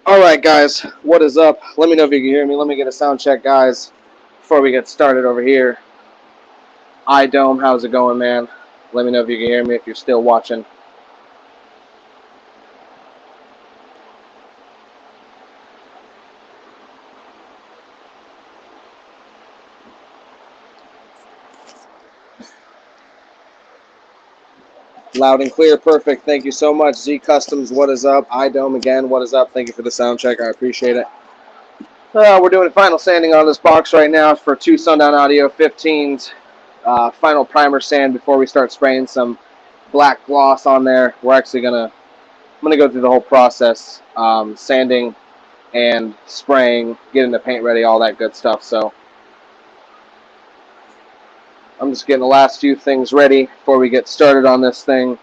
Alright guys, what is up? Let me know if you can hear me. Let me get a sound check, guys, before we get started over here. iDome, how's it going, man? Let me know if you can hear me if you're still watching. Loud and clear, perfect. Thank you so much. Z Customs, what is up? iDome again, what is up? Thank you for the sound check. I appreciate it. We're doing final sanding on this box right now for two Sundown Audio 15s. Final primer sand before we start spraying some black gloss on there. We're actually I'm gonna go through the whole process, sanding and spraying, getting the paint ready, all that good stuff. So I'm just getting the last few things ready before we get started on this thing.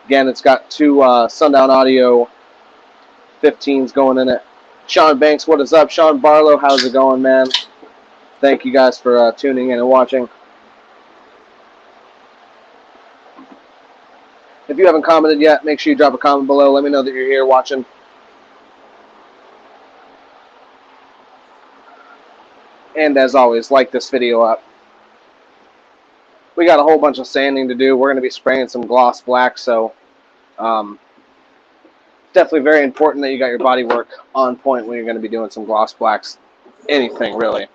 Again, it's got two Sundown Audio 15s going in it. Sean Banks, what is up? Sean Barlow, how's it going, man? Thank you guys for tuning in and watching. If you haven't commented yet, make sure you drop a comment below. Let me know that you're here watching. And as always, like this video up. We got a whole bunch of sanding to do. We're going to be spraying some gloss black, so definitely very important that you got your body work on point when you're going to be doing some gloss blacks. Anything, really.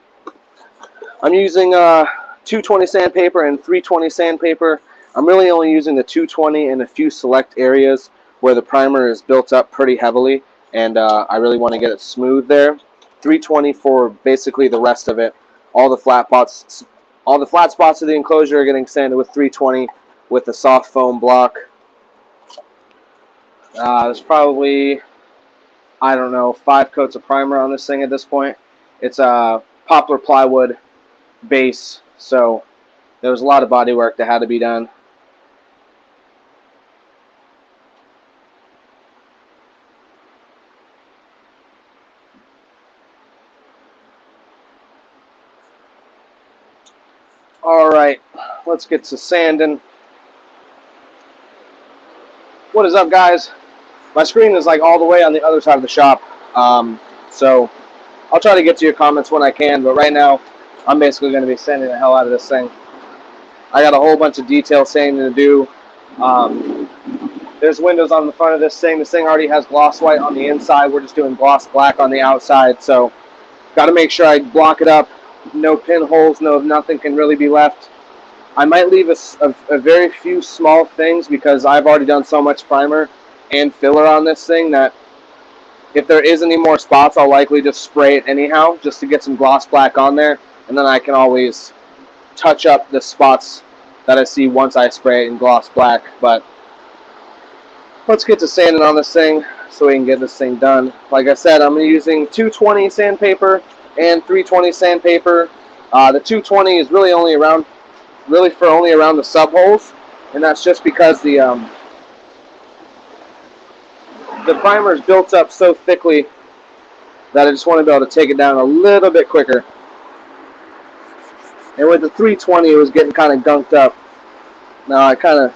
I'm using 220 sandpaper and 320 sandpaper. I'm really only using the 220 in a few select areas where the primer is built up pretty heavily, and I really want to get it smooth there. 320 for basically the rest of it. All the flat spots of the enclosure are getting sanded with 320 with the soft foam block. There's probably, I don't know, 5 coats of primer on this thing at this point. It's a poplar plywood base, so there was a lot of body work that had to be done. Alright, let's get to sanding. What is up, guys? My screen is like all the way on the other side of the shop, so I'll try to get to your comments when I can, but right now I'm basically going to be sanding the hell out of this thing. I got a whole bunch of detail sanding to do. There's windows on the front of this thing. This thing already has gloss white on the inside. We're just doing gloss black on the outside, so got to make sure I block it up. No pinholes, nothing can really be left. I might leave a very few small things because I've already done so much primer and filler on this thing that if there is any more spots, I'll likely just spray it anyhow just to get some gloss black on there, and then I can always touch up the spots that I see once I spray it in gloss black. But let's get to sanding on this thing so we can get this thing done. Like I said, I'm using 220 sandpaper and 320 sandpaper. The 220 is really only around the sub holes, and that's just because the primer is built up so thickly that I just want to be able to take it down a little bit quicker. And with the 320, it was getting kind of gunked up. Now I kind of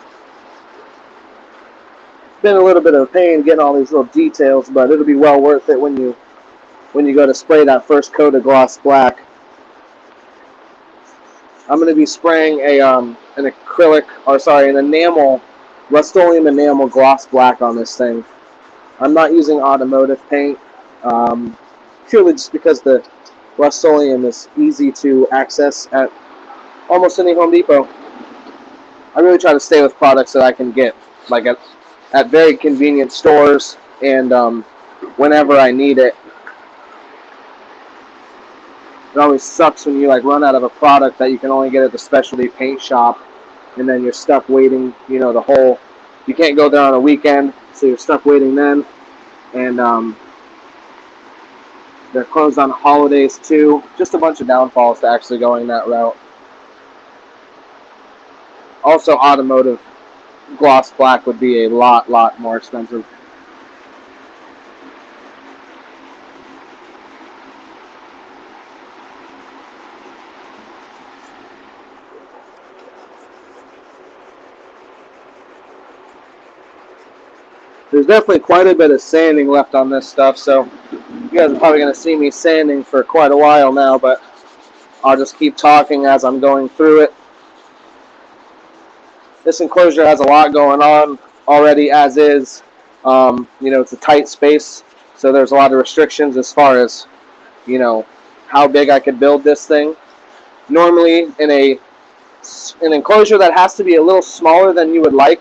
been a little bit of a pain getting all these little details, but it'll be well worth it when you go to spray that first coat of gloss black. I'm going to be spraying an enamel, Rust-Oleum enamel gloss black on this thing. I'm not using automotive paint, purely just because the Rust-Oleum is easy to access at almost any Home Depot. I really try to stay with products that I can get like at very convenient stores and whenever I need it. It always sucks when you run out of a product that you can only get at the specialty paint shop, and then you're stuck waiting, you can't go there on a weekend, so you're stuck waiting then, and they're closed on holidays too. Just a bunch of downfalls to actually going that route. Also, automotive gloss black would be a lot more expensive. There's definitely quite a bit of sanding left on this stuff, so you guys are probably going to see me sanding for quite a while now, but I'll just keep talking as I'm going through it. This enclosure has a lot going on already as is. You know, it's a tight space, so there's a lot of restrictions as far as, you know, how big I could build this thing. Normally, in an enclosure that has to be a little smaller than you would like,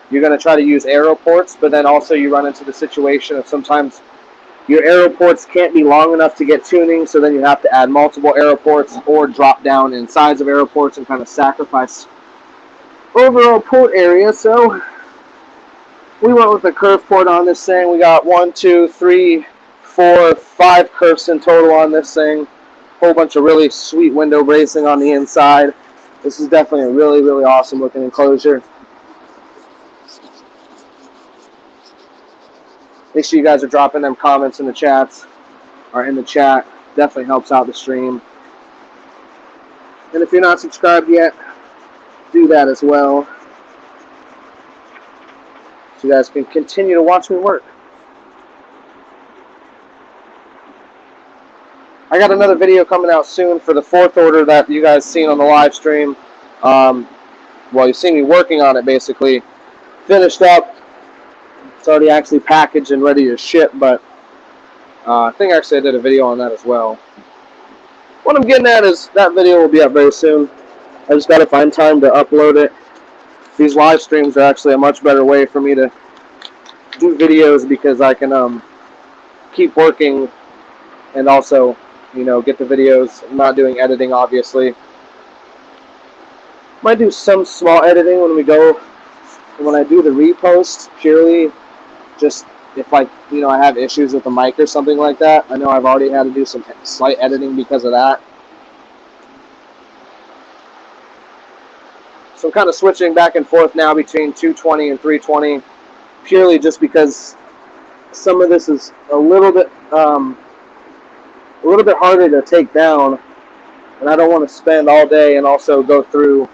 you're going to try to use aero ports, but then also you run into the situation of sometimes your aero ports can't be long enough to get tuning, so then you have to add multiple aero ports or drop down in size of aero ports and kind of sacrifice overall port area. So we went with a curve port on this thing. We got 1, 2, 3, 4, 5 curves in total on this thing. Whole bunch of really sweet window bracing on the inside. This is definitely a really, really awesome looking enclosure. Make sure you guys are dropping them comments in the chats or in the chat. Definitely helps out the stream. And if you're not subscribed yet, do that as well, so you guys can continue to watch me work. I got another video coming out soon for the 4th order that you guys seen on the live stream. Well, you've seen me working on it basically. Finished up. It's already actually packaged and ready to ship, but I think actually I did a video on that as well. What I'm getting at is that video will be up very soon. I just got to find time to upload it. These live streams are actually a much better way for me to do videos because I can keep working and also, you know, get the videos. I'm not doing editing, obviously. Might do some small editing when I do the repost, purely just if, like, you know, I have issues with the mic or something like that. I know I've already had to do some slight editing because of that. So I'm kind of switching back and forth now between 220 and 320, purely just because some of this is a little bit harder to take down, and I don't want to spend all day and also go through,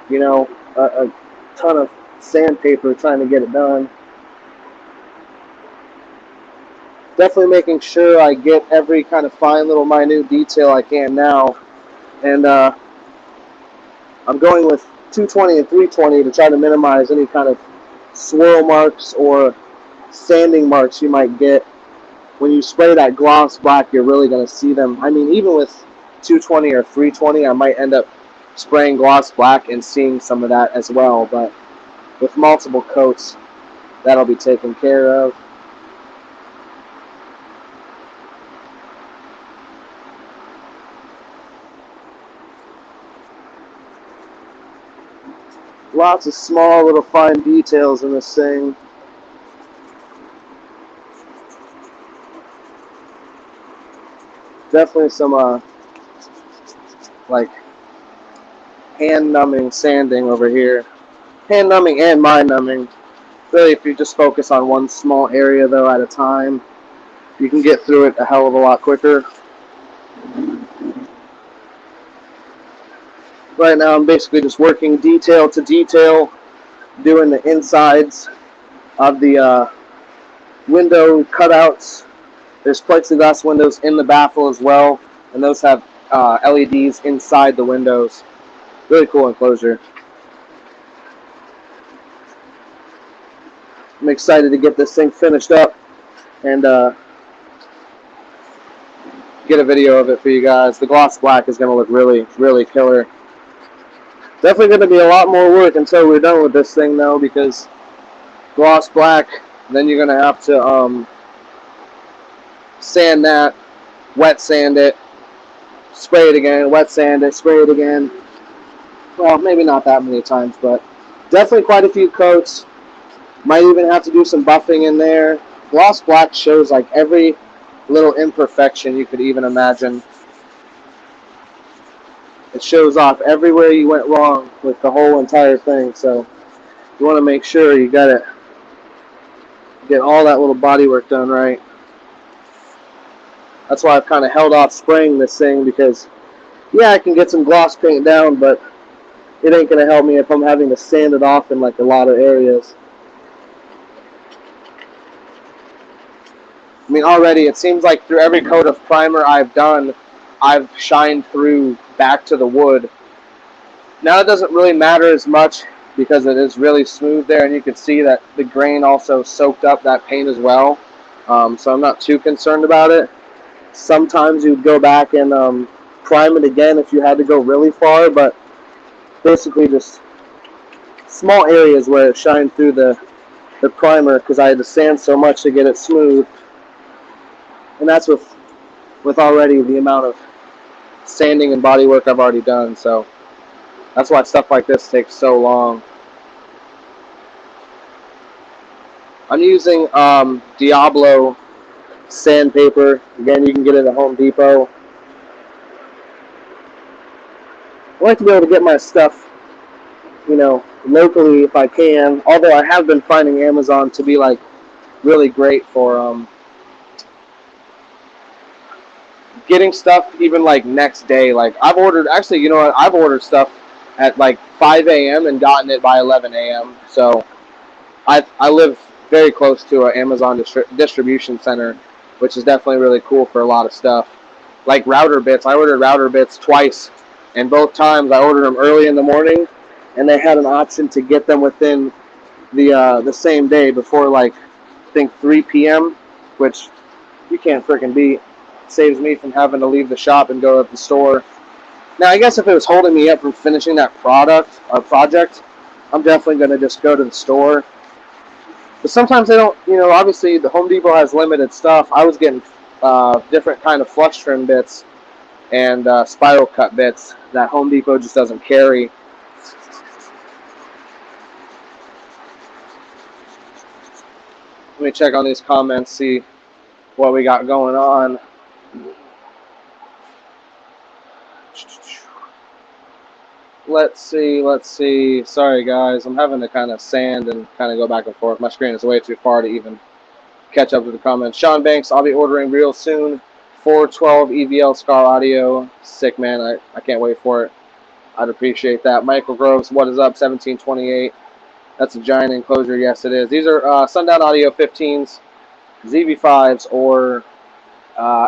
you know, a ton of sandpaper trying to get it done. Definitely making sure I get every kind of fine little minute detail I can now, and I'm going with 220 and 320 to try to minimize any kind of swirl marks or sanding marks you might get. When you spray that gloss black, you're really going to see them. I mean, even with 220 or 320, I might end up spraying gloss black and seeing some of that as well, but with multiple coats, that'll be taken care of. Lots of small little fine details in this thing. Definitely some like hand-numbing sanding over here. Hand-numbing and mind-numbing. Really, if you just focus on one small area though at a time, you can get through it a hell of a lot quicker. Right now I'm basically just working detail to detail, doing the insides of the window cutouts. There's plexiglass windows in the baffle as well, and those have LEDs inside the windows. Really cool enclosure. I'm excited to get this thing finished up and get a video of it for you guys. The gloss black is going to look really, really killer. Definitely going to be a lot more work until we're done with this thing, though, because gloss black, then you're going to have to sand that, wet sand it, spray it again, wet sand it, spray it again. Well, maybe not that many times, but definitely quite a few coats. Might even have to do some buffing in there. Gloss black shows like every little imperfection you could even imagine. It shows off everywhere you went wrong with the whole entire thing. So you want to make sure you got it, get all that little body work done right. That's why I've kind of held off spraying this thing, because yeah, I can get some gloss paint down, but it ain't going to help me if I'm having to sand it off in like a lot of areas. I mean, already it seems like through every coat of primer I've done, I've shined through back to the wood. Now it doesn't really matter as much because it is really smooth there, and you can see that the grain also soaked up that paint as well. So I'm not too concerned about it. Sometimes you'd go back and prime it again if you had to go really far, but basically just small areas where it shined through the primer because I had to sand so much to get it smooth. And that's with already the amount of sanding and body work I've already done. So that's why stuff like this takes so long. I'm using Diablo sandpaper. Again, you can get it at Home Depot. I like to be able to get my stuff, you know, locally if I can. Although I have been finding Amazon to be like really great for getting stuff even like next day. Like I've ordered, actually, you know what? I've ordered stuff at like 5 a.m. and gotten it by 11 a.m. So I live very close to an Amazon distribution center, which is definitely really cool for a lot of stuff. Like router bits, I ordered router bits twice, and both times I ordered them early in the morning, and they had an option to get them within the same day before like I think 3 p.m., which you can't freaking beat. It saves me from having to leave the shop and go to the store. Now I guess if it was holding me up from finishing that project, I'm definitely going to just go to the store. But sometimes they don't, you know, obviously the Home Depot has limited stuff. I was getting different kind of flush trim bits and spiral cut bits that Home Depot just doesn't carry. Let me check on these comments, see what we got going on. Let's see. Sorry guys, I'm having to kind of sand and kind of go back and forth. My screen is way too far to even catch up to the comments. Sean Banks, I'll be ordering real soon. 412 EVL Scar Audio. Sick, man. I can't wait for it. I'd appreciate that. Michael Groves, what is up? 1728. That's a giant enclosure. Yes, it is. These are Sundown Audio 15s, ZV5s, or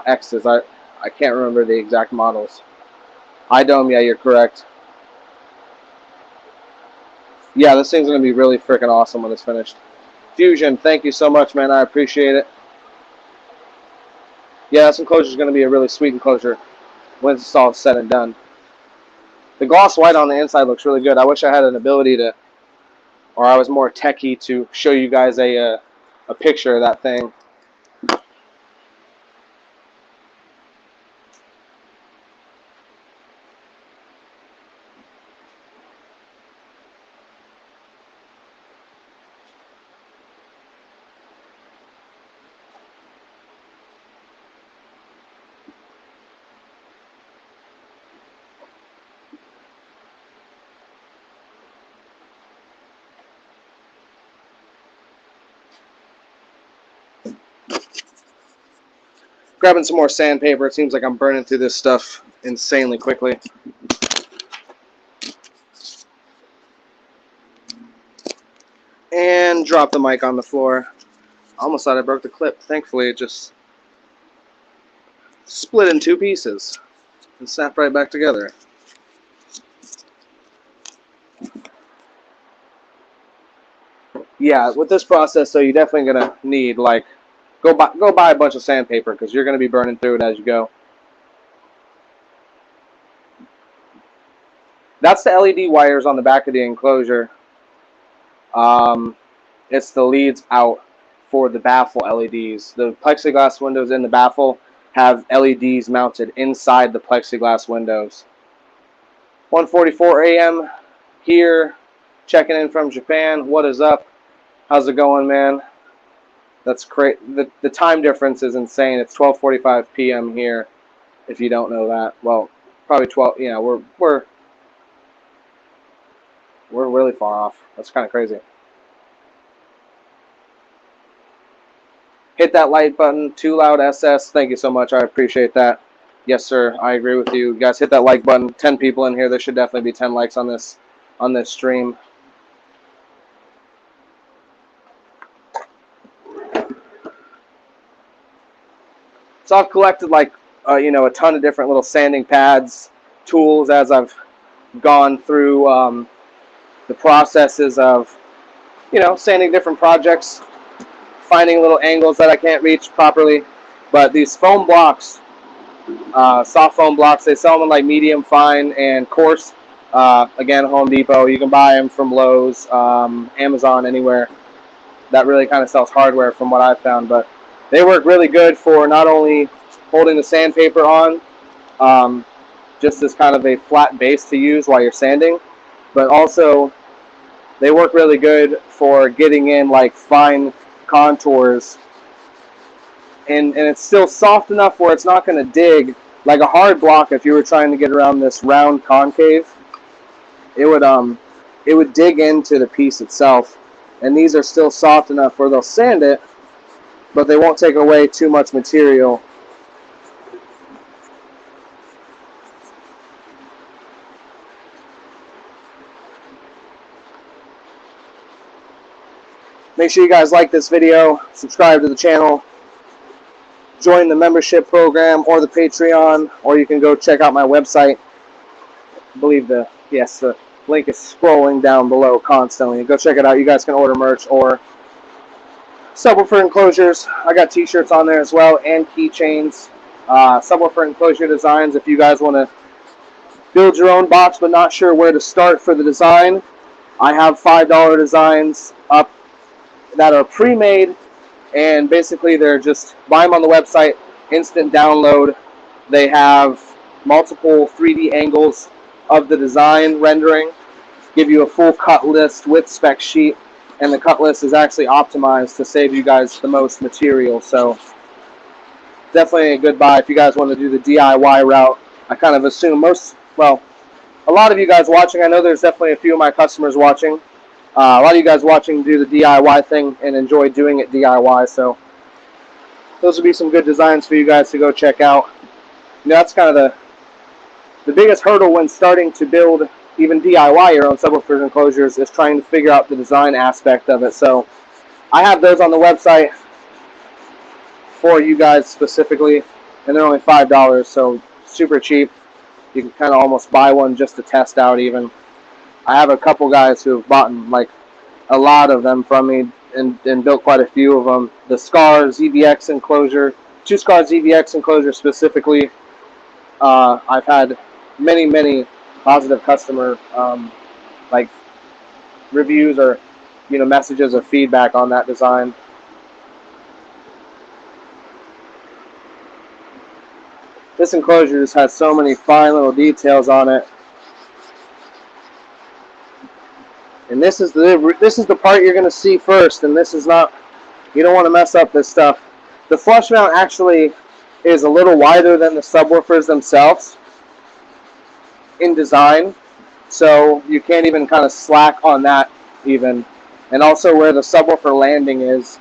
X's. I can't remember the exact models. iDome, yeah, you're correct. Yeah, this thing's going to be really freaking awesome when it's finished. Fusion, thank you so much, man. I appreciate it. Yeah, this enclosure is going to be a really sweet enclosure when it's all said and done. The gloss white on the inside looks really good. I wish I had an ability to, or I was more techie to show you guys a picture of that thing. Grabbing some more sandpaper. It seems like I'm burning through this stuff insanely quickly. And drop the mic on the floor. I almost thought I broke the clip. Thankfully, it just split in two pieces and snapped right back together. Yeah, with this process, so you're definitely going to need, like, go buy a bunch of sandpaper because you're going to be burning through it as you go. That's the LED wires on the back of the enclosure. It's the leads out for the baffle LEDs. The plexiglass windows in the baffle have LEDs mounted inside the plexiglass windows. 1:44 a.m. here, checking in from Japan. What is up? How's it going, man? That's great. The time difference is insane. It's 12:45 p.m. here. If you don't know that, well, probably 12. You know, we're really far off. That's kind of crazy. Hit that like button. Too Loud SS. Thank you so much. I appreciate that. Yes, sir. I agree with you. Guys, hit that like button. 10 people in here. There should definitely be 10 likes on this stream. So I've collected like you know, a ton of different little sanding pads, tools as I've gone through the processes of, you know, sanding different projects, finding little angles that I can't reach properly. But these foam blocks, soft foam blocks, they sell them in like medium, fine, and coarse. Again, Home Depot. You can buy them from Lowe's, Amazon, anywhere that really kind of sells hardware from what I've found. But they work really good for not only holding the sandpaper on, just as kind of a flat base to use while you're sanding, but also they work really good for getting in like fine contours, and it's still soft enough where it's not going to dig like a hard block. If you were trying to get around this round concave, it would dig into the piece itself, and these are still soft enough where they'll sand it, but they won't take away too much material. Make sure you guys like this video, subscribe to the channel, join the membership program or the Patreon, or you can go check out my website. I believe the link is scrolling down below constantly. Go check it out. You guys can order merch or subwoofer enclosures. I got t-shirts on there as well, and keychains. Subwoofer enclosure designs. If you guys want to build your own box but not sure where to start for the design, I have $5 designs up that are pre-made, and basically they're just buy them on the website, instant download. They have multiple 3D angles of the design rendering, give you a full cut list with spec sheet, and the cut list is actually optimized to save you guys the most material. So definitely a good buy if you guys want to do the DIY route. I kind of assume a lot of you guys watching, I know there's definitely a few of my customers watching. A lot of you guys watching do the DIY thing and enjoy doing it DIY, so those would be some good designs for you guys to go check out. You know, that's kind of the biggest hurdle when starting to build even DIY your own subwoofer enclosures, is trying to figure out the design aspect of it. So I have those on the website for you guys specifically, and they're only $5, so super cheap. You can kind of almost buy one just to test out even. I have a couple guys who have bought like a lot of them from me and built quite a few of them. The Scar ZVX enclosure, 2 Scar ZVX enclosure specifically, I've had many positive customer like reviews or, you know, messages of feedback on that design. This enclosure just has so many fine little details on it. And this is the part you're going to see first, and this is not, you don't want to mess up this stuff. The flush mount actually is a little wider than the subwoofers themselves in design, so you can't even kind of slack on that even. And also where the subwoofer landing is,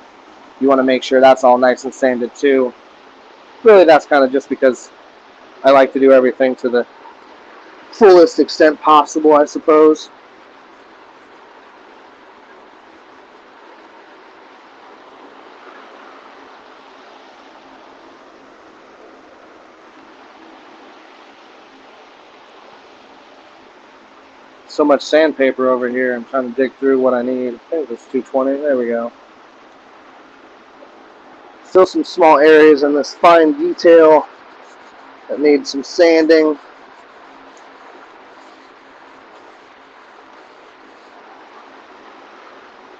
you want to make sure that's all nice and sanded too. Really, that's kind of just because I like to do everything to the fullest extent possible, I suppose. So much sandpaper over here. I'm trying to dig through what I need. I think it's 220. There we go. Still some small areas in this fine detail that need some sanding.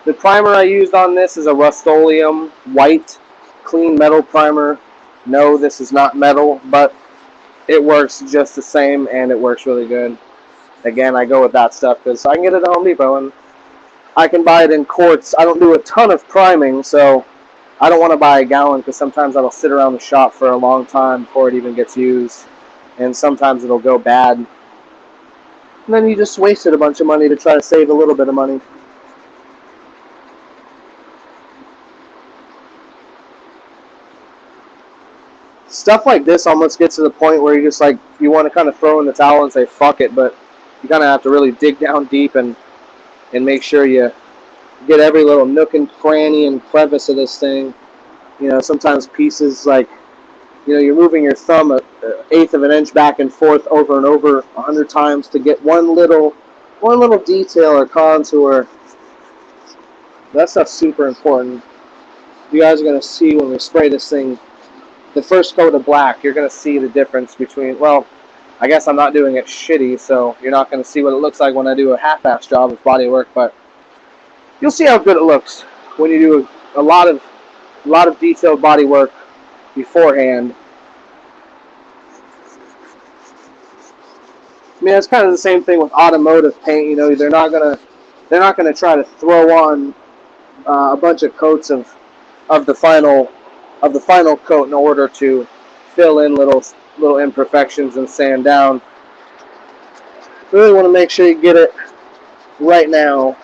The primer I used on this is a Rust-Oleum white clean metal primer. No, this is not metal, but it works just the same, and it works really good. Again, I go with that stuff because I can get it at Home Depot, and I can buy it in quarts. I don't do a ton of priming, so I don't want to buy a gallon because sometimes that'll sit around the shop for a long time before it even gets used, and sometimes it'll go bad. And then you just wasted a bunch of money to try to save a little bit of money. Stuff like this almost gets to the point where you just like, you want to kind of throw in the towel and say fuck it, but you kind of have to really dig down deep and make sure you get every little nook and cranny and crevice of this thing. You know, sometimes pieces like You know, you're moving your thumb an eighth of an inch back and forth over and over 100 times to get one little detail or contour. That stuff's super important. You guys are going to see when we spray this thing, the first coat of black, you're going to see the difference between, well, I guess I'm not doing it shitty, so you're not going to see what it looks like when I do a half-ass job of body work, but you'll see how good it looks when you do a lot of detailed body work beforehand. I mean, it's kind of the same thing with automotive paint. You know, they're not gonna try to throw on a bunch of coats of the final coat in order to fill in little imperfections and sand down. You really want to make sure you get it right now.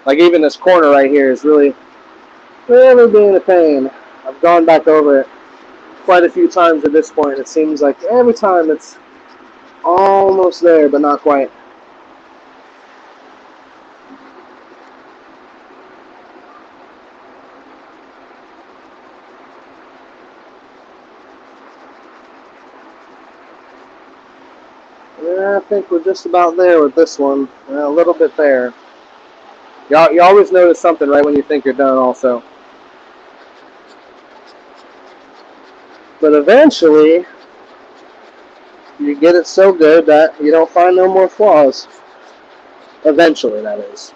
Like even this corner right here is really being a pain. I've gone back over it quite a few times at this point. It seems like every time it's almost there, but not quite. Yeah, I think we're just about there with this one. A little bit there. You always notice something right when you think you're done also. But eventually, you get it so good that you don't find no more flaws. Eventually, that is.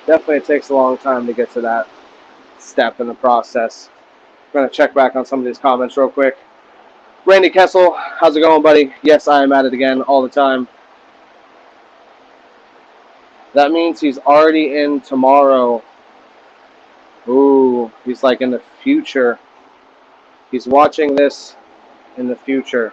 Definitely it takes a long time to get to that step in the process. I'm going to check back on some of these comments real quick. Randy Kessel, how's it going, buddy? Yes, I am at it again all the time. That means he's already in tomorrow. Ooh, he's like in the future. He's watching this in the future.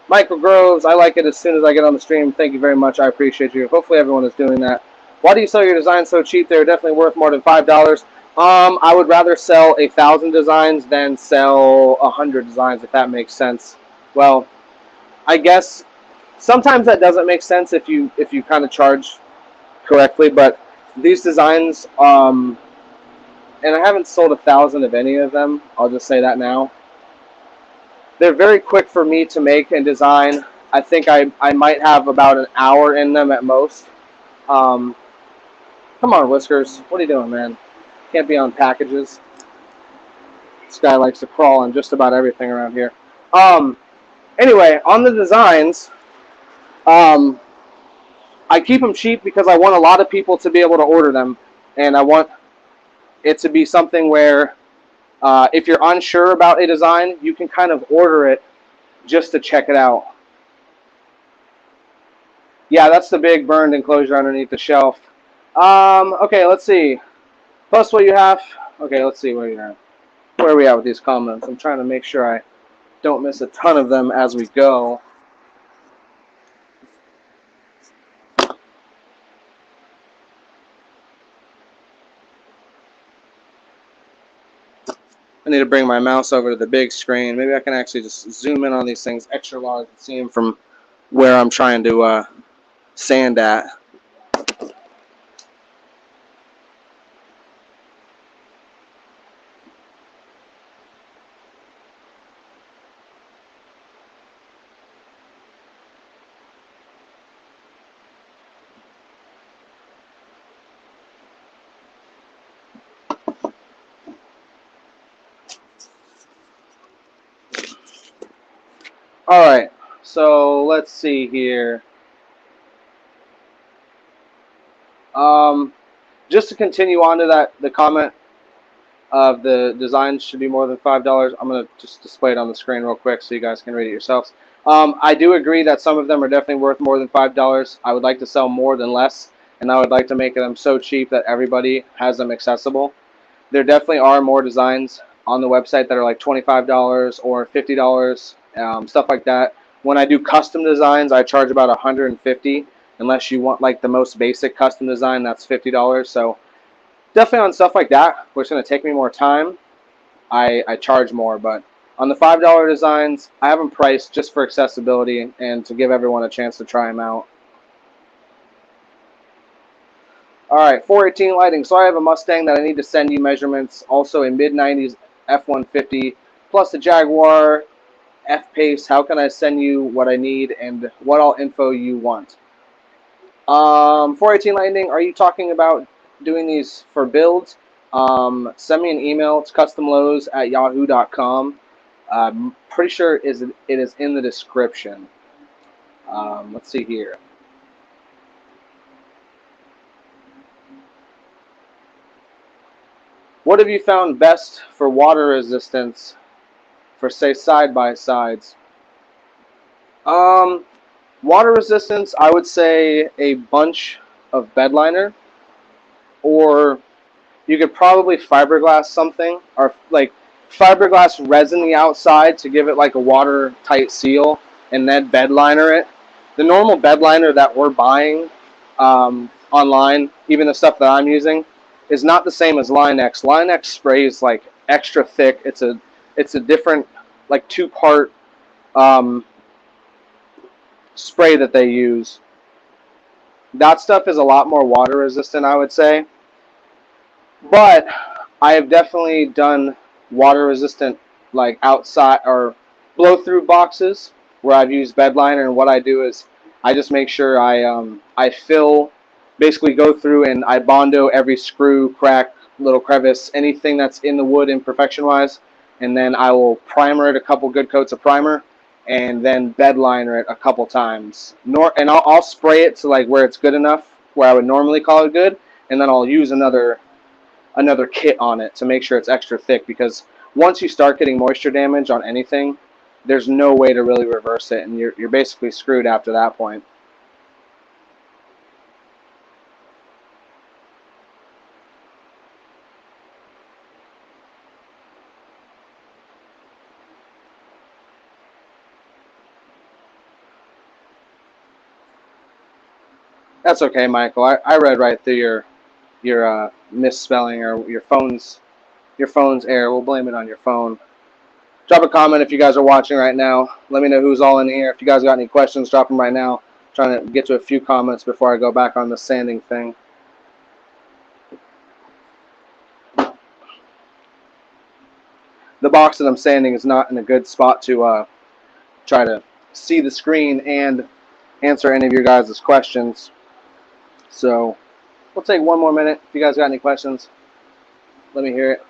Michael Groves, I like it as soon as I get on the stream. Thank you very much. I appreciate you. Hopefully everyone is doing that. Why do you sell your designs so cheap? They're definitely worth more than $5. I would rather sell 1,000 designs than sell 100 designs, if that makes sense. Well, I guess sometimes that doesn't make sense if you kind of charge correctly, but these designs, and I haven't sold 1,000 of any of them, I'll just say that now. They're very quick for me to make and design. I think I might have about an hour in them at most. Come on, Whiskers. What are you doing, man? Can't be on packages. This guy likes to crawl on just about everything around here. Anyway, on the designs, I keep them cheap because I want a lot of people to be able to order them. And I want it to be something where if you're unsure about a design, you can kind of order it just to check it out. Yeah, that's the big burned enclosure underneath the shelf. Okay, let's see. Plus what you have. Okay, let's see where you're at. Where are we at with these comments? I'm trying to make sure I don't miss a ton of them as we go. I need to bring my mouse over to the big screen. Maybe I can actually just zoom in on these things extra large and see them from where I'm trying to sand at. Alright, so let's see here. Just to continue on to the comment of the designs should be more than $5. I'm going to just display it on the screen real quick so you guys can read it yourselves. I do agree that some of them are definitely worth more than $5. I would like to sell more than less, and I would like to make them so cheap that everybody has them accessible. There definitely are more designs on the website that are like $25 or $50, stuff like that. When I do custom designs, I charge about $150. Unless you want like the most basic custom design, that's $50. So definitely on stuff like that, where it's going to take me more time, I charge more. But On the $5 designs, I have them priced just for accessibility and to give everyone a chance to try them out. All right, 418 lighting. So I have a Mustang that I need to send you measurements. Also a mid-90s F-150 plus the Jaguar F-Pace. How can I send you what I need and what all info you want? 418 Lightning, are you talking about doing these for builds? Send me an email. It's CustomLowz@yahoo.com. I'm pretty sure it is in the description. Let's see here. What have you found best for water resistance for, say, side-by-sides? Water resistance, I would say a bunch of bed liner, or you could probably fiberglass something, or like fiberglass resin the outside to give it like a watertight seal, and then bed liner it. The normal bed liner that we're buying online, even the stuff that I'm using, is not the same as Line-X. Line-X spray is like extra thick. It's a different like two-part spray that they use. That stuff is a lot more water resistant, I would say. But I have definitely done water resistant like outside or blow through boxes where I've used bed liner, and what I do is I just make sure I fill, basically go through and I Bondo every screw, crack, little crevice, anything that's in the wood imperfection wise, and then I will primer it a couple good coats of primer and then bed liner it a couple times. And I'll spray it to like where it's good enough, where I would normally call it good, and then I'll use another kit on it to make sure it's extra thick, because once you start getting moisture damage on anything, there's no way to really reverse it, and you're basically screwed after that point. That's okay, Michael. I read right through your misspelling or your phone's error. We'll blame it on your phone. Drop a comment if you guys are watching right now. Let me know who's all in here. If you guys got any questions, drop them right now. I'm trying to get to a few comments before I go back on the sanding thing. The box that I'm sanding is not in a good spot to try to see the screen and answer any of your guys' questions. So we'll take one more minute. If you guys got any questions, let me hear it.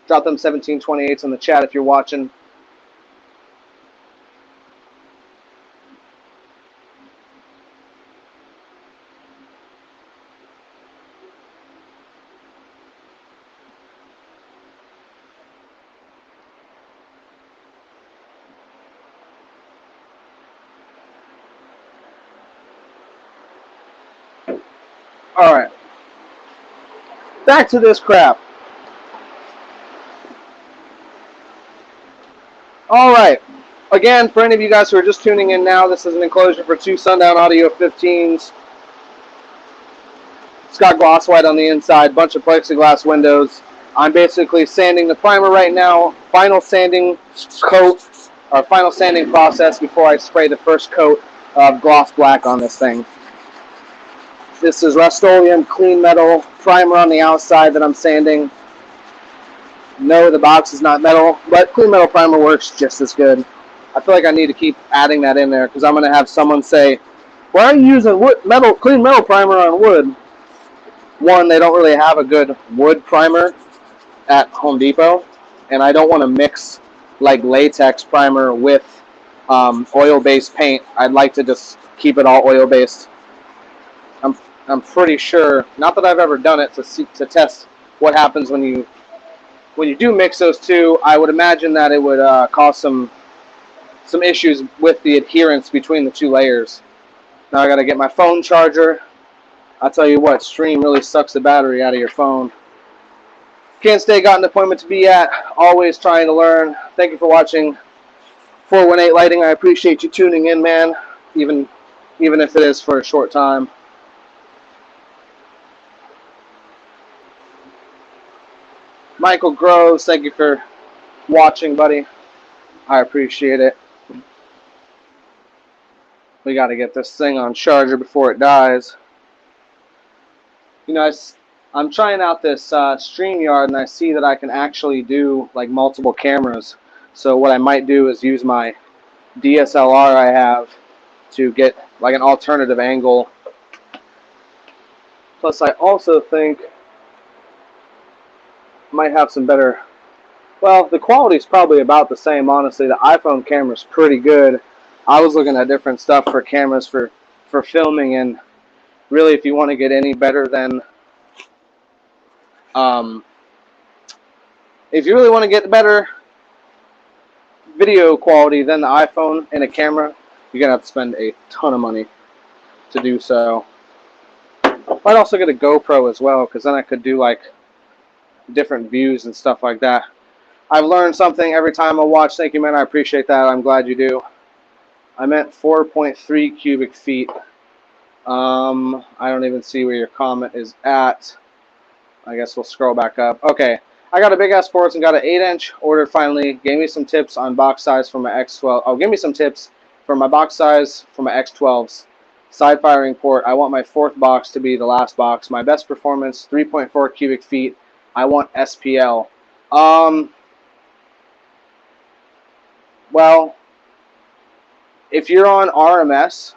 Drop them 1728s in the chat if you're watching. All right. Back to this crap. All right. Again, for any of you guys who are just tuning in now, this is an enclosure for two Sundown Audio 15s. It's got gloss white on the inside, bunch of plexiglass windows. I'm basically sanding the primer right now. Final sanding coat, or final sanding process before I spray the first coat of gloss black on this thing. This is Rust-Oleum clean metal primer on the outside that I'm sanding. No, the box is not metal, but clean metal primer works just as good. I feel like I need to keep adding that in there because I'm going to have someone say, why are you using clean metal primer on wood? One, they don't really have a good wood primer at Home Depot, and I don't want to mix like latex primer with oil-based paint. I'd like to just keep it all oil-based. I'm pretty sure, not that I've ever done it to test what happens when you do mix those two. I would imagine that it would cause some issues with the adherence between the two layers. Now I got to get my phone charger. I'll tell you what, stream really sucks the battery out of your phone. Can't stay, got an appointment to be at. Always trying to learn. Thank you for watching 418 Lighting. I appreciate you tuning in, man, even if it is for a short time. Michael Groves, thank you for watching, buddy. I appreciate it. We got to get this thing on charger before it dies. You know, I'm trying out this StreamYard, and I see that I can actually do like multiple cameras. So what I might do is use my DSLR I have to get like an alternative angle. Plus, I also think might have some better. Well, the quality is probably about the same. Honestly, the iPhone camera is pretty good. I was looking at different stuff for cameras for filming, and really, if you want to get any better than, if you really want to get better video quality than the iPhone in a camera, you're gonna have to spend a ton of money to do so. I'd also get a GoPro as well, because then I could do like different views and stuff like that. I've learned something every time I watch. Thank you, man. I appreciate that. I'm glad you do. I meant 4.3 cubic feet. I don't even see where your comment is at. I guess we'll scroll back up. Okay. I got a big ass ports and got an 8-inch. Ordered finally. Gave me some tips on box size for my X12. Oh, give me some tips for my box size for my X12s. Side firing port. I want my 4th box to be the last box. My best performance, 3.4 cubic feet. I want SPL. Well, if you're on RMS,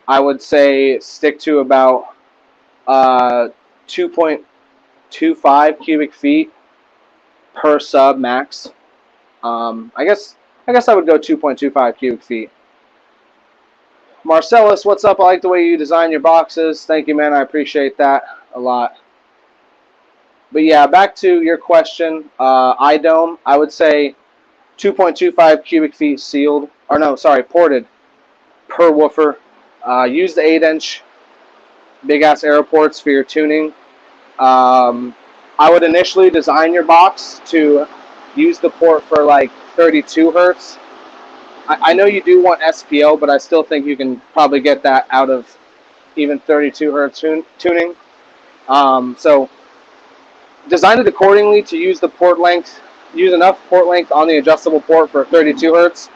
I would say stick to about 2.25 cubic feet per sub max. I guess I would go 2.25 cubic feet. Marcellus, what's up? I like the way you design your boxes. Thank you, man. I appreciate that a lot. But yeah, back to your question. iDome, I would say 2.25 cubic feet sealed, or no, sorry, ported per woofer. Use the 8-inch big ass arrow ports for your tuning. I would initially design your box to use the port for like 32 hertz. I know you do want SPL, but I still think you can probably get that out of even 32 hertz tuning. So design it accordingly to use the port length. Use enough port length on the adjustable port for 32 hertz.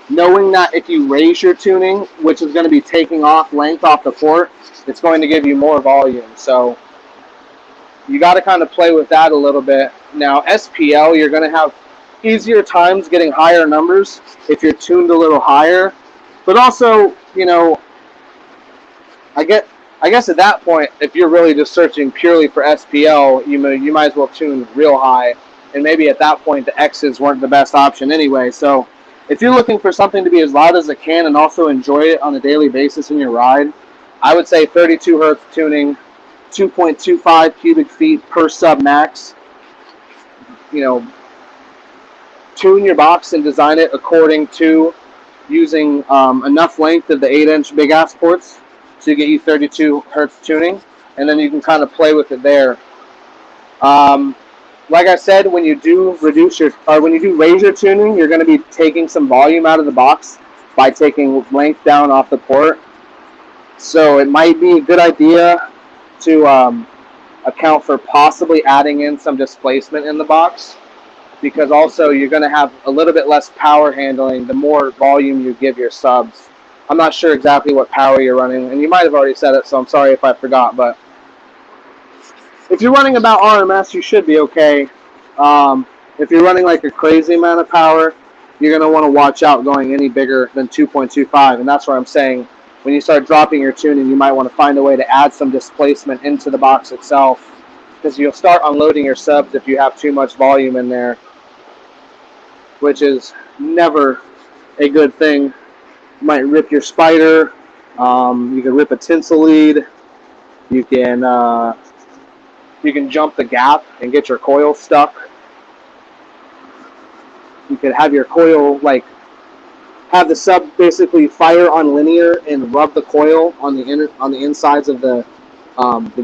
Knowing that if you raise your tuning, which is going to be taking off length off the port, it's going to give you more volume. So you got to kind of play with that a little bit. Now SPL, you're going to have easier times getting higher numbers if you're tuned a little higher. But also, you know, I guess at that point, if you're really just searching purely for SPL, you might as well tune real high. And maybe at that point, the X's weren't the best option anyway. So if you're looking for something to be as loud as it can and also enjoy it on a daily basis in your ride, I would say 32 hertz tuning, 2.25 cubic feet per sub max. You know, tune your box and design it according to using enough length of the 8-inch big ass ports to get you 32 hertz tuning, and then you can kind of play with it there. Like I said, when you do raise your tuning, you're going to be taking some volume out of the box by taking length down off the port. So it might be a good idea to account for possibly adding in some displacement in the box, because also you're going to have a little bit less power handling the more volume you give your subs. I'm not sure exactly what power you're running, and you might have already said it, so I'm sorry if I forgot, but if you're running about RMS, you should be okay. If you're running like a crazy amount of power, you're going to want to watch out going any bigger than 2.25, and that's where I'm saying when you start dropping your tuning, you might want to find a way to add some displacement into the box itself, because you'll start unloading your subs if you have too much volume in there, which is never a good thing. You might rip your spider. You can rip a tinsel lead. You can jump the gap and get your coil stuck. You could have your coil, like, have the sub basically fire on linear and rub the coil on the insides of the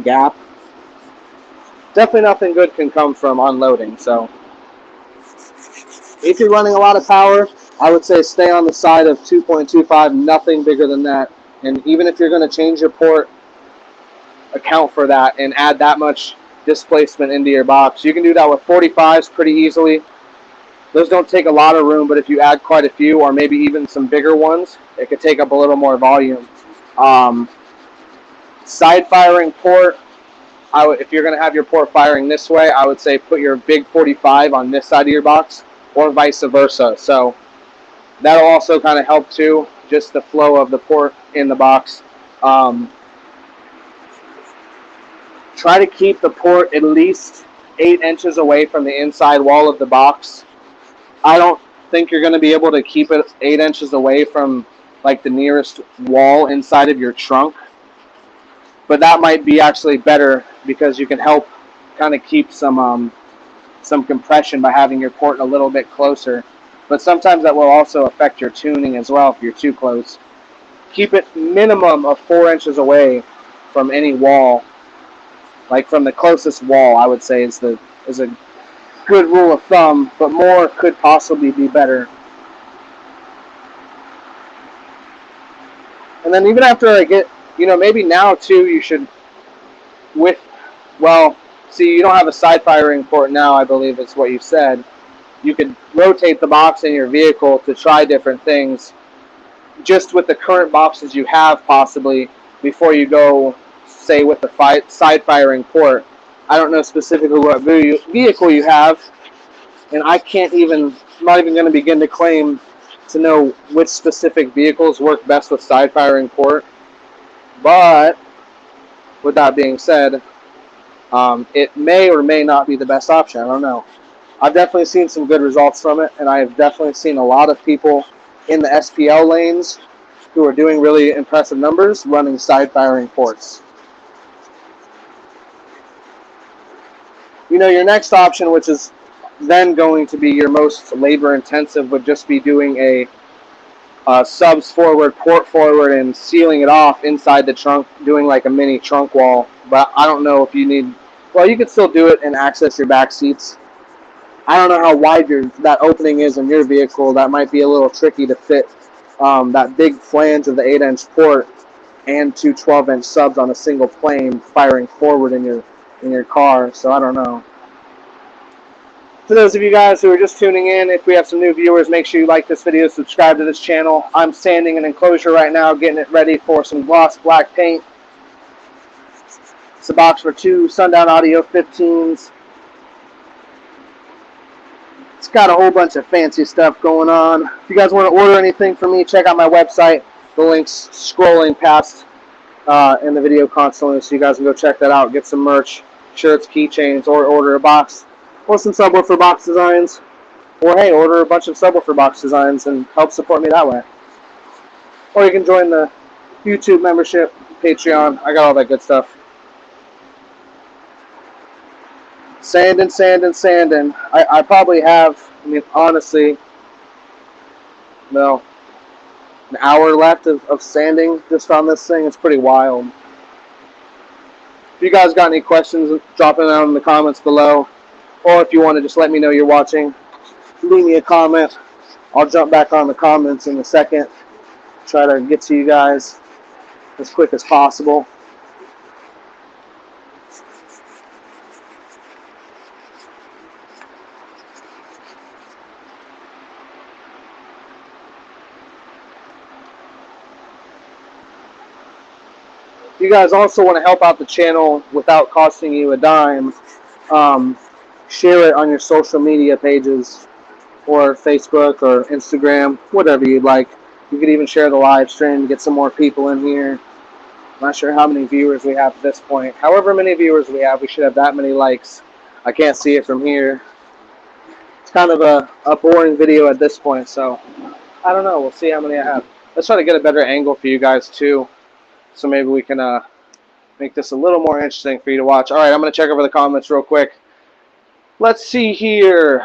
gap. Definitely nothing good can come from unloading. So if you're running a lot of power, I would say stay on the side of 2.25, nothing bigger than that. And even if you're going to change your port, account for that and add that much displacement into your box. You can do that with 45s pretty easily. Those don't take a lot of room, but if you add quite a few, or maybe even some bigger ones, it could take up a little more volume. Side firing port, if you're going to have your port firing this way, I would say put your big 45 on this side of your box, or vice versa. So that'll also kind of help too, just the flow of the port in the box. Try to keep the port at least 8 inches away from the inside wall of the box. I don't think you're going to be able to keep it 8 inches away from like the nearest wall inside of your trunk, but that might be actually better because you can help kind of keep some compression by having your port a little bit closer. But sometimes that will also affect your tuning as well if you're too close. Keep it minimum of 4 inches away from any wall, like from the closest wall. I would say is a good rule of thumb, but more could possibly be better. And then even after I get, maybe now too, you should see, you don't have a side firing port now, I believe is what you said. You could rotate the box in your vehicle to try different things just with the current boxes you have, possibly, before you go, say, with the side firing port. I don't know specifically what vehicle you have, and I'm not even going to begin to claim to know which specific vehicles work best with side firing port. But with that being said, it may or may not be the best option. I don't know. I've definitely seen some good results from it, and I have definitely seen a lot of people in the SPL lanes who are doing really impressive numbers running side firing ports. Your next option, which is then going to be your most labor intensive, would just be doing a subs forward, port forward, and sealing it off inside the trunk, doing like a mini trunk wall. But I don't know if you need, you could still do it and access your back seats. I don't know how wide that opening is in your vehicle. That might be a little tricky to fit that big flange of the 8-inch port and two 12-inch subs on a single plane firing forward in your car. So I don't know. For those of you guys who are just tuning in, if we have some new viewers, make sure you like this video, subscribe to this channel. I'm sanding an enclosure right now, getting it ready for some gloss black paint. It's a box for 2 Sundown Audio 15s. It's got a whole bunch of fancy stuff going on. If you guys want to order anything from me, check out my website. The link's scrolling past in the video constantly, so you guys can go check that out. Get some merch, shirts, keychains, or order a box. Or some Subwoofer box designs. Or, hey, order a bunch of Subwoofer box designs and help support me that way. Or you can join the YouTube membership, Patreon. I got all that good stuff. Sanding. I probably have, honestly, an hour left of sanding just on this thing. It's pretty wild. If you guys got any questions, drop them down in the comments below. Or if you want to just let me know you're watching, leave me a comment. I'll jump back on the comments in a second. Try to get to you guys as quick as possible. If you guys also want to help out the channel without costing you a dime, share it on your social media pages or Facebook or Instagram, whatever you'd like. You could even share the live stream to get some more people in here. I'm not sure how many viewers we have at this point. However many viewers we have, we should have that many likes. I can't see it from here. It's kind of a boring video at this point, so I don't know. We'll see how many I have. Let's try to get a better angle for you guys too, so maybe we can make this a little more interesting for you to watch. All right, I'm going to check over the comments real quick. Let's see here.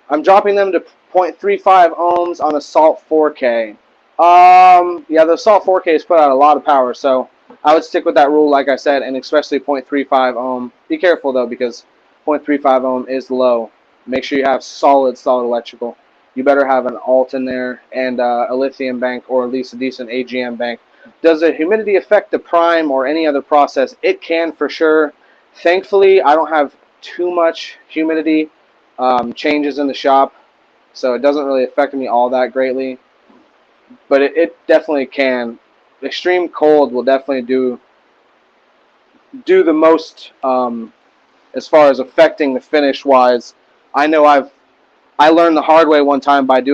I'm dropping them to 0.35 ohms on Assault 4K. Yeah, the Assault 4Ks put out a lot of power, so I would stick with that rule, like I said, and especially 0.35 ohm. Be careful, though, because 0.35 ohm is low. Make sure you have solid electrical. You better have an alt in there and a lithium bank, or at least a decent AGM bank. Does the humidity affect the prime or any other process? It can, for sure. Thankfully, I don't have too much humidity changes in the shop, so it doesn't really affect me all that greatly. But it definitely can. Extreme cold will definitely do the most as far as affecting the finish wise. I know I learned the hard way one time by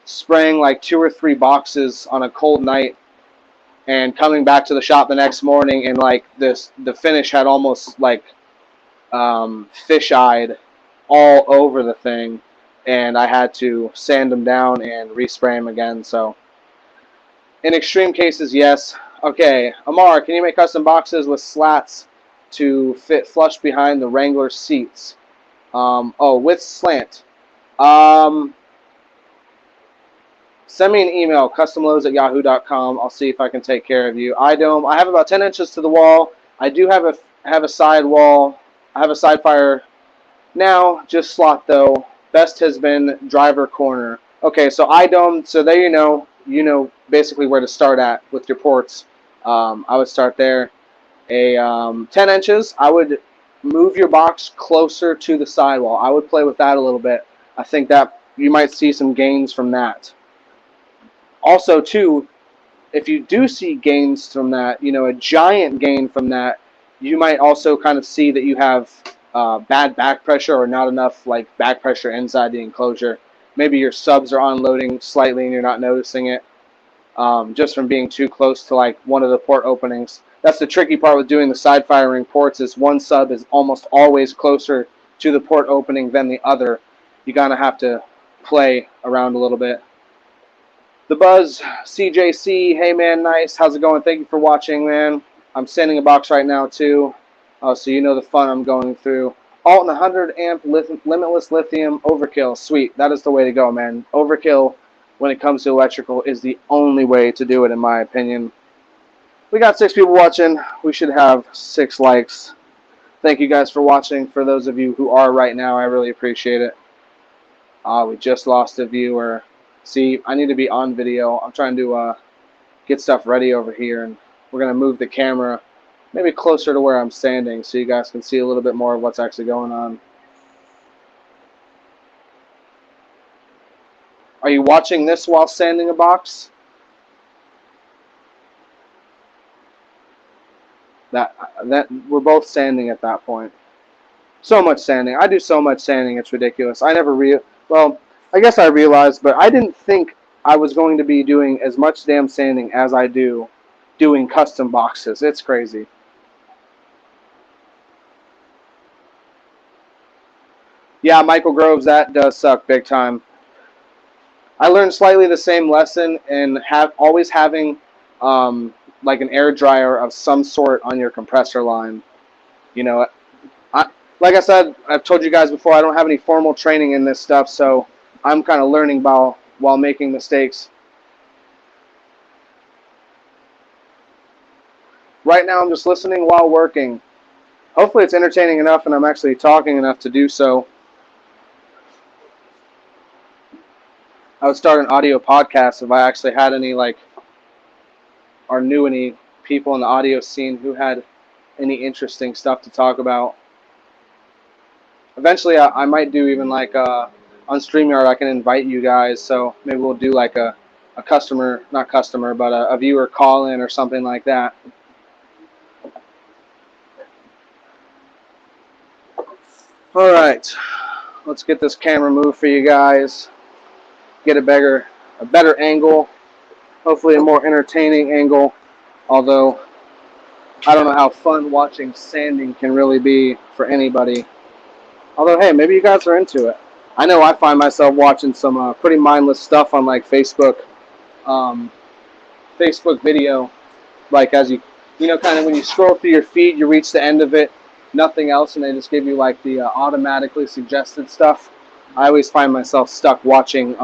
spraying like 2 or 3 boxes on a cold night and coming back to the shop the next morning, and like the finish had almost like fish-eyed all over the thing, and I had to sand them down and respray them again. So in extreme cases, yes. Okay, Amar, can you make custom boxes with slats to fit flush behind the Wrangler seats? Oh, with slant. Um, Send me an email, CustomLowz@yahoo.com. I'll see if I can take care of you. I have about 10 inches to the wall. I do have a side wall. I have a side fire now, just slot though. Best has been driver corner. Okay, so so there you know basically where to start at with your ports. I would start there. 10 inches, I would move your box closer to the sidewall. I would play with that a little bit. I think that you might see some gains from that. Also, too, if you do see gains from that, a giant gain from that, you might also kind of see that you have bad back pressure or not enough like back pressure inside the enclosure. Maybe your subs are unloading slightly and you're not noticing it just from being too close to like one of the port openings. That's the tricky part with doing the side firing ports, is one sub is almost always closer to the port opening than the other. You gotta have to play around a little bit. The Buzz, CJC, hey man, nice. How's it going? Thank you for watching, man. I'm sanding a box right now too, so you know the fun I'm going through. Alton 100 amp limitless lithium overkill. Sweet, that is the way to go, man. Overkill when it comes to electrical is the only way to do it, in my opinion. We got 6 people watching. We should have 6 likes. Thank you guys for watching. For those of you who are right now, I really appreciate it. We just lost a viewer. See, I need to be on video. I'm trying to get stuff ready over here, and we're going to move the camera maybe closer to where I'm standing so you guys can see a little bit more of what's actually going on. Are you watching this while sanding a box? That we're both sanding at that point. So much sanding. I do so much sanding, it's ridiculous. Well, I guess I realized, but I didn't think I was going to be doing as much damn sanding as I do doing custom boxes. It's crazy. Yeah, Michael Groves, that does suck big time. I learned slightly the same lesson in always having like an air dryer of some sort on your compressor line. Like I said, I've told you guys before, I don't have any formal training in this stuff, so I'm kind of learning while making mistakes. Right now, I'm just listening while working. Hopefully it's entertaining enough and I'm actually talking enough to do so. I would start an audio podcast if I actually had any, or knew any people in the audio scene who had any interesting stuff to talk about. Eventually, I might do even on StreamYard, I can invite you guys, so maybe we'll do like a customer, not customer, but a viewer call-in or something like that. All right, let's get this camera moved for you guys. Get a better angle, hopefully a more entertaining angle, although I don't know how fun watching sanding can really be for anybody. Although, hey, maybe you guys are into it. I know I find myself watching some pretty mindless stuff on like Facebook video, like as you kind of when you scroll through your feed, you reach the end of it, nothing else, and they just give you like the automatically suggested stuff. I always find myself stuck watching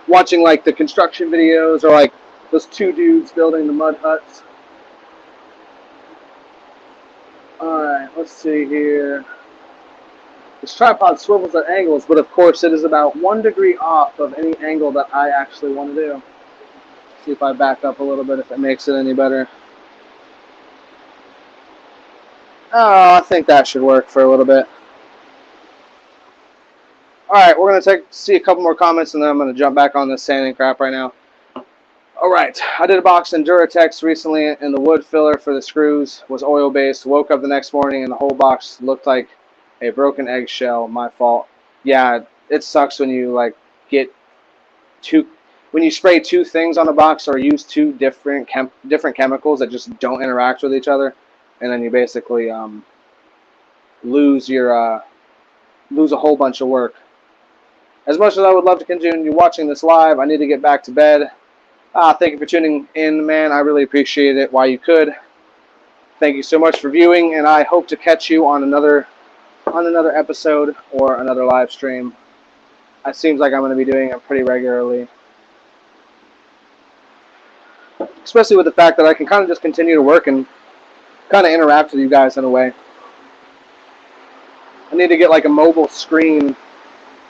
like the construction videos or like those 2 dudes building the mud huts. Alright, let's see here. This tripod swivels at angles, but of course it is about 1 degree off of any angle that I actually want to do. See if I back up a little bit, if it makes it any better. Oh, I think that should work for a little bit. Alright, we're going to see a couple more comments, and then I'm going to jump back on this sanding crap right now. Alright, I did a box in Duratex recently, and the wood filler for the screws was oil-based. Woke up the next morning, and the whole box looked like a broken eggshell. My fault. Yeah, it sucks when you, like, get when you spray two things on a box or use two different chemicals that just don't interact with each other, and then you basically lose a whole bunch of work. As much as I would love to continue watching this live, I need to get back to bed. Thank you for tuning in, man. I really appreciate it while you could. Thank you so much for viewing, and I hope to catch you on another episode or another live stream. It seems like I'm going to be doing it pretty regularly. Especially with the fact that I can kind of just continue to work and kind of interact with you guys in a way. I need to get like a mobile screen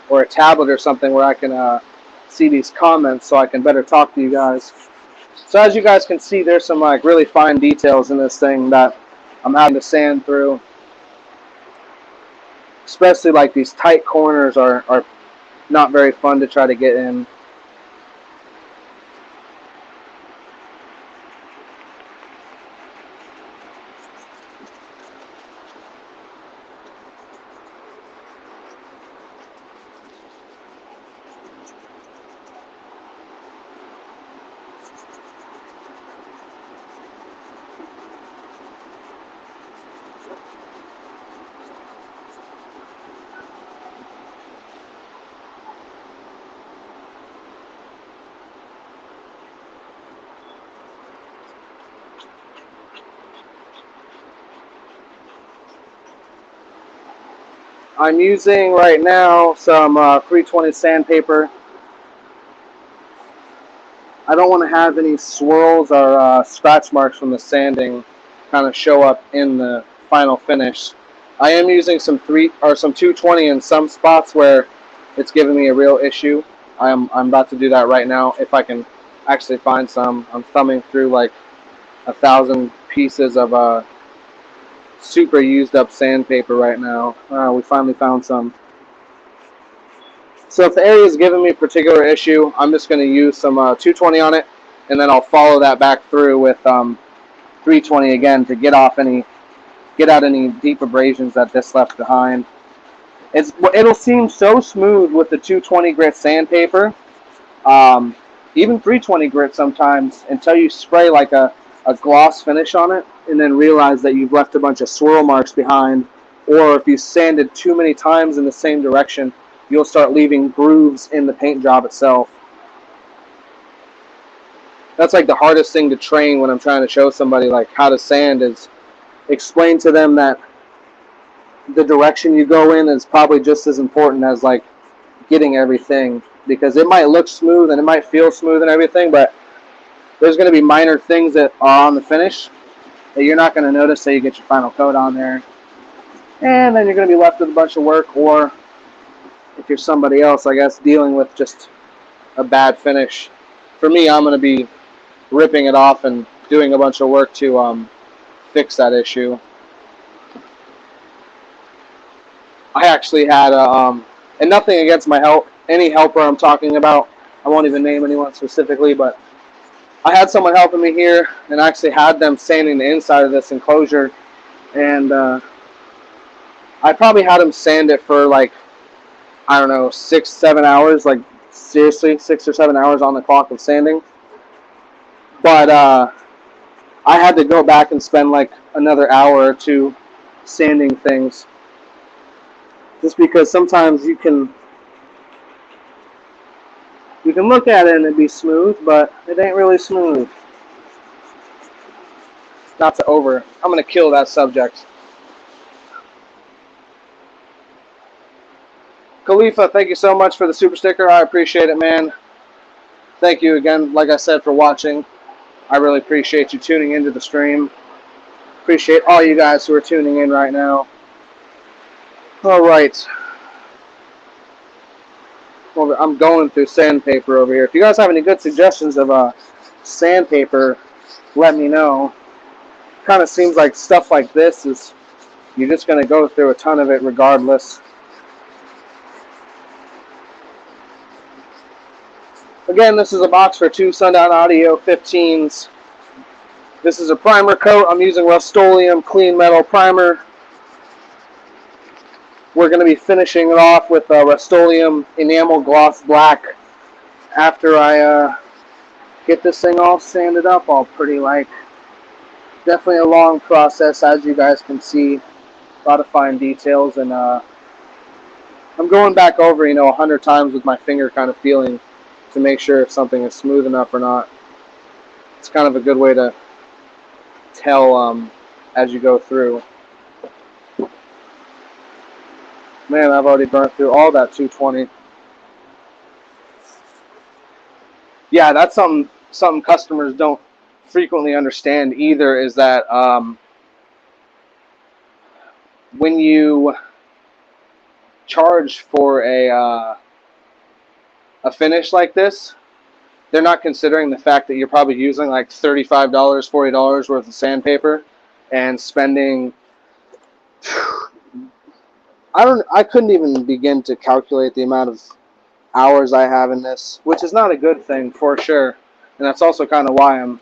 or a tablet or something where I can see these comments so I can better talk to you guys. So as you guys can see, there's some like really fine details in this thing that I'm having to sand through. Especially like these tight corners are not very fun to try to get in. I'm using right now some 320 sandpaper. I don't want to have any swirls or scratch marks from the sanding kind of show up in the final finish. I am using some 220 in some spots where it's giving me a real issue. I'm about to do that right now if I can actually find some. I'm thumbing through like 1,000 pieces of super used up sandpaper right now. We finally found some. So if the area is giving me a particular issue, I'm just going to use some 220 on it, and then I'll follow that back through with 320 again to get out any deep abrasions that this left behind. It'll seem so smooth with the 220 grit sandpaper, even 320 grit sometimes, until you spray like a gloss finish on it, and then realize that you've left a bunch of swirl marks behind, or if you sanded too many times in the same direction, you'll start leaving grooves in the paint job itself. That's like the hardest thing to train when I'm trying to show somebody like how to sand, is explain to them that the direction you go in is probably just as important as like getting everything, because it might look smooth and it might feel smooth and everything, but there's going to be minor things that are on the finish that you're not going to notice till you get your final coat on there, and then you're going to be left with a bunch of work, or if you're somebody else, I guess, dealing with just a bad finish. For me, I'm going to be ripping it off and doing a bunch of work to fix that issue. I actually had and nothing against any helper I'm talking about. I won't even name anyone specifically, but I had someone helping me here, and I actually had them sanding the inside of this enclosure, and I probably had them sand it for like, I don't know, 6-7 hours, like seriously 6 or 7 hours on the clock of sanding. But I had to go back and spend like another hour or two sanding things, just because sometimes you can look at it and it'd be smooth, but it ain't really smooth. I'm going to kill that subject. Khalifa, thank you so much for the super sticker. I appreciate it, man. Thank you again, like I said, for watching. I really appreciate you tuning into the stream. Appreciate all you guys who are tuning in right now. All right. Well, I'm going through sandpaper over here. If you guys have any good suggestions of sandpaper, let me know. Kind of seems like stuff like this is You're just going to go through a ton of it regardless. Again, this is a box for 2 Sundown Audio 15s. This is a primer coat. I'm using Rust-Oleum clean metal primer. We're going to be finishing it off with Rust-Oleum enamel gloss black. After I get this thing all sanded up, all pretty like. Definitely a long process, as you guys can see. A lot of fine details, and I'm going back over, 100 times with my finger, kind of feeling to make sure if something is smooth enough or not. It's kind of a good way to tell as you go through. Man, I've already burnt through all that 220. Yeah, that's something customers don't frequently understand either, is that when you charge for a finish like this, they're not considering the fact that you're probably using like $35, $40 worth of sandpaper and spending, I couldn't even begin to calculate the amount of hours I have in this, which is not a good thing for sure. And that's also kind of why I'm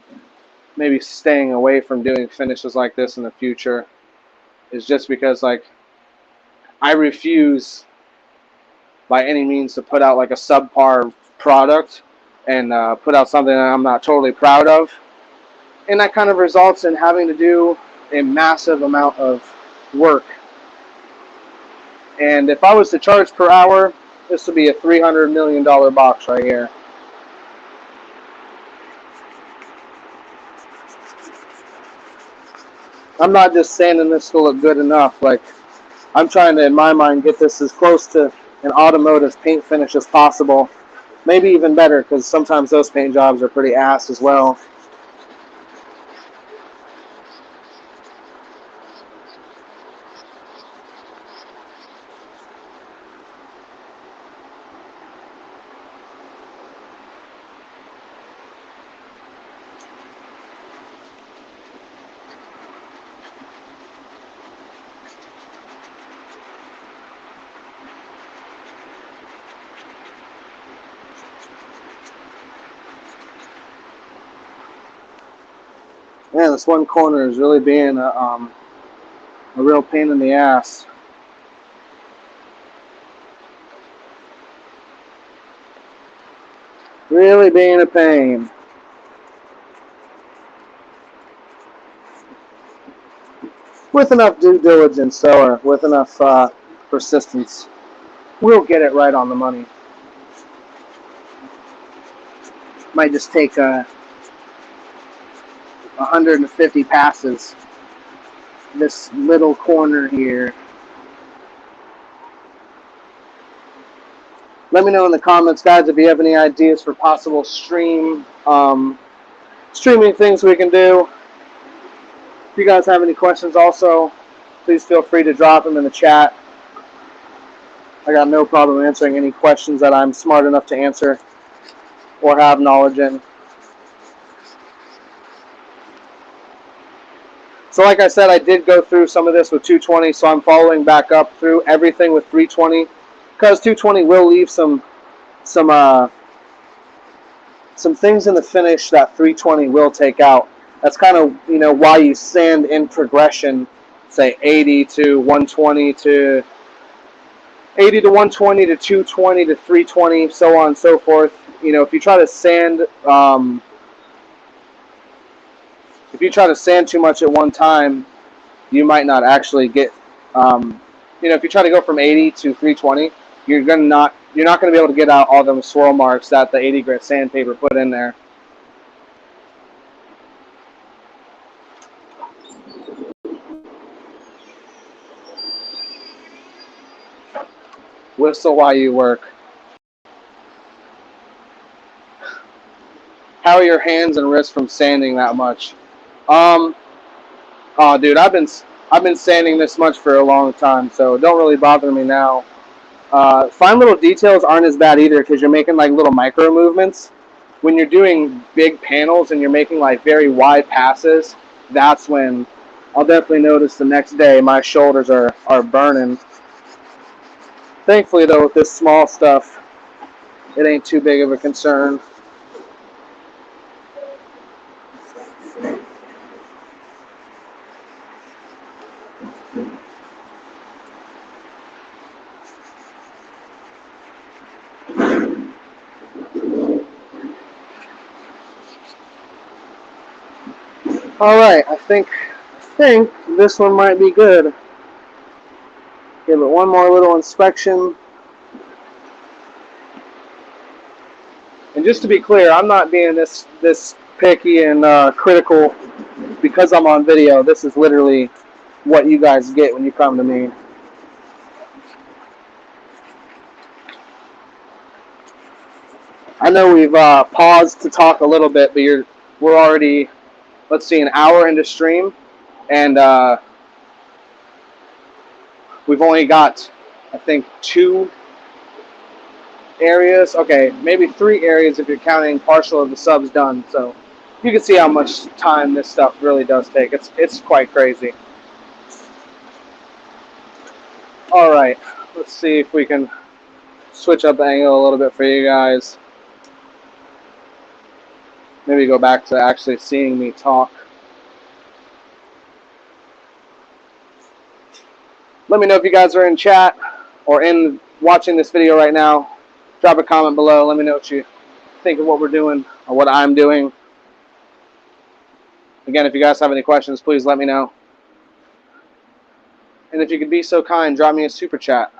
maybe staying away from doing finishes like this in the future, is just because like I refuse by any means to put out like a subpar product and put out something that I'm not totally proud of. And that kind of results in having to do a massive amount of work. And if I was to charge per hour, this would be a $300 million box right here. I'm not just sanding this to look good enough. Like, I'm trying to, in my mind, get this as close to an automotive paint finish as possible. Maybe even better, because sometimes those paint jobs are pretty ass as well. Man, this one corner is really being a real pain in the ass. Really being a pain. With enough due diligence, or with enough persistence, we'll get it right on the money. Might just take 150 passes. This little corner here. Let me know in the comments, guys, if you have any ideas for possible streaming things we can do. If you guys have any questions also, please feel free to drop them in the chat. I got no problem answering any questions that I'm smart enough to answer or have knowledge in. So like I said, I did go through some of this with 220, so I'm following back up through everything with 320, because 220 will leave some things in the finish that 320 will take out. That's kind of, why you sand in progression, say 80 to 120 to 80 to 120 to 220 to 320, so on and so forth. If you try to sand too much at one time, you might not actually get, if you try to go from 80 to 320, you're not going to be able to get out all them swirl marks that the 80 grit sandpaper put in there. Whistle while you work. How are your hands and wrists from sanding that much? Oh, dude, I've been sanding this much for a long time, so don't really bother me now. Fine little details aren't as bad either, because you're making like little micro movements. When you're doing big panels and you're making like very wide passes, that's when I'll definitely notice the next day my shoulders are burning. Thankfully, though, with this small stuff, it ain't too big of a concern. Alright, I think this one might be good. Give it one more little inspection. And just to be clear, I'm not being this picky and critical because I'm on video. This is literally what you guys get when you come to me. I know we've paused to talk a little bit, but we're already, let's see, an hour into stream, and we've only got, I think, 2 areas. Okay, maybe 3 areas if you're counting partial of the subs done. So you can see how much time this stuff really does take. It's quite crazy. All right, let's see if we can switch up the angle a little bit for you guys. Maybe go back to actually seeing me talk. Let me know if you guys are in chat or in watching this video right now. Drop a comment below. Let me know what you think of what we're doing or what I'm doing. Again, if you guys have any questions, please let me know. And if you could be so kind, drop me a super chat.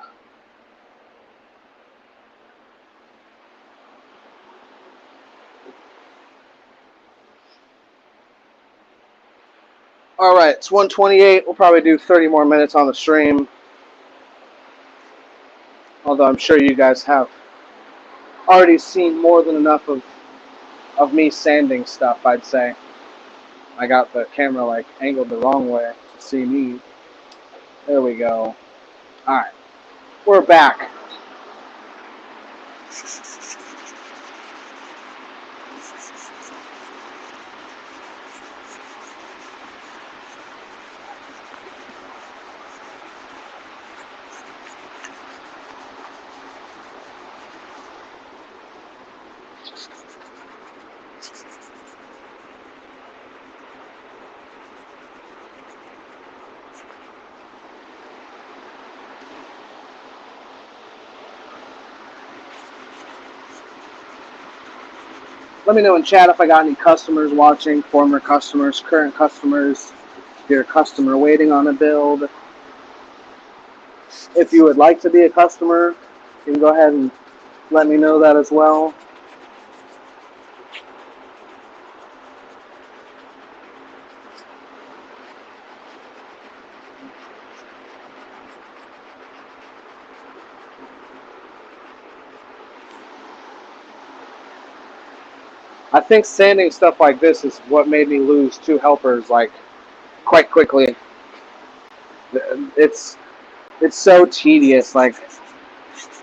All right, it's 1:28. We'll probably do 30 more minutes on the stream. Although I'm sure you guys have already seen more than enough of me sanding stuff, I'd say. I got the camera like angled the wrong way to see me. There we go. All right, we're back. Let me know in chat if I got any customers watching, former customers, current customers, if you're a customer waiting on a build. If you would like to be a customer, you can go ahead and let me know that as well. I think sanding stuff like this is what made me lose 2 helpers like quite quickly. It's so tedious. Like,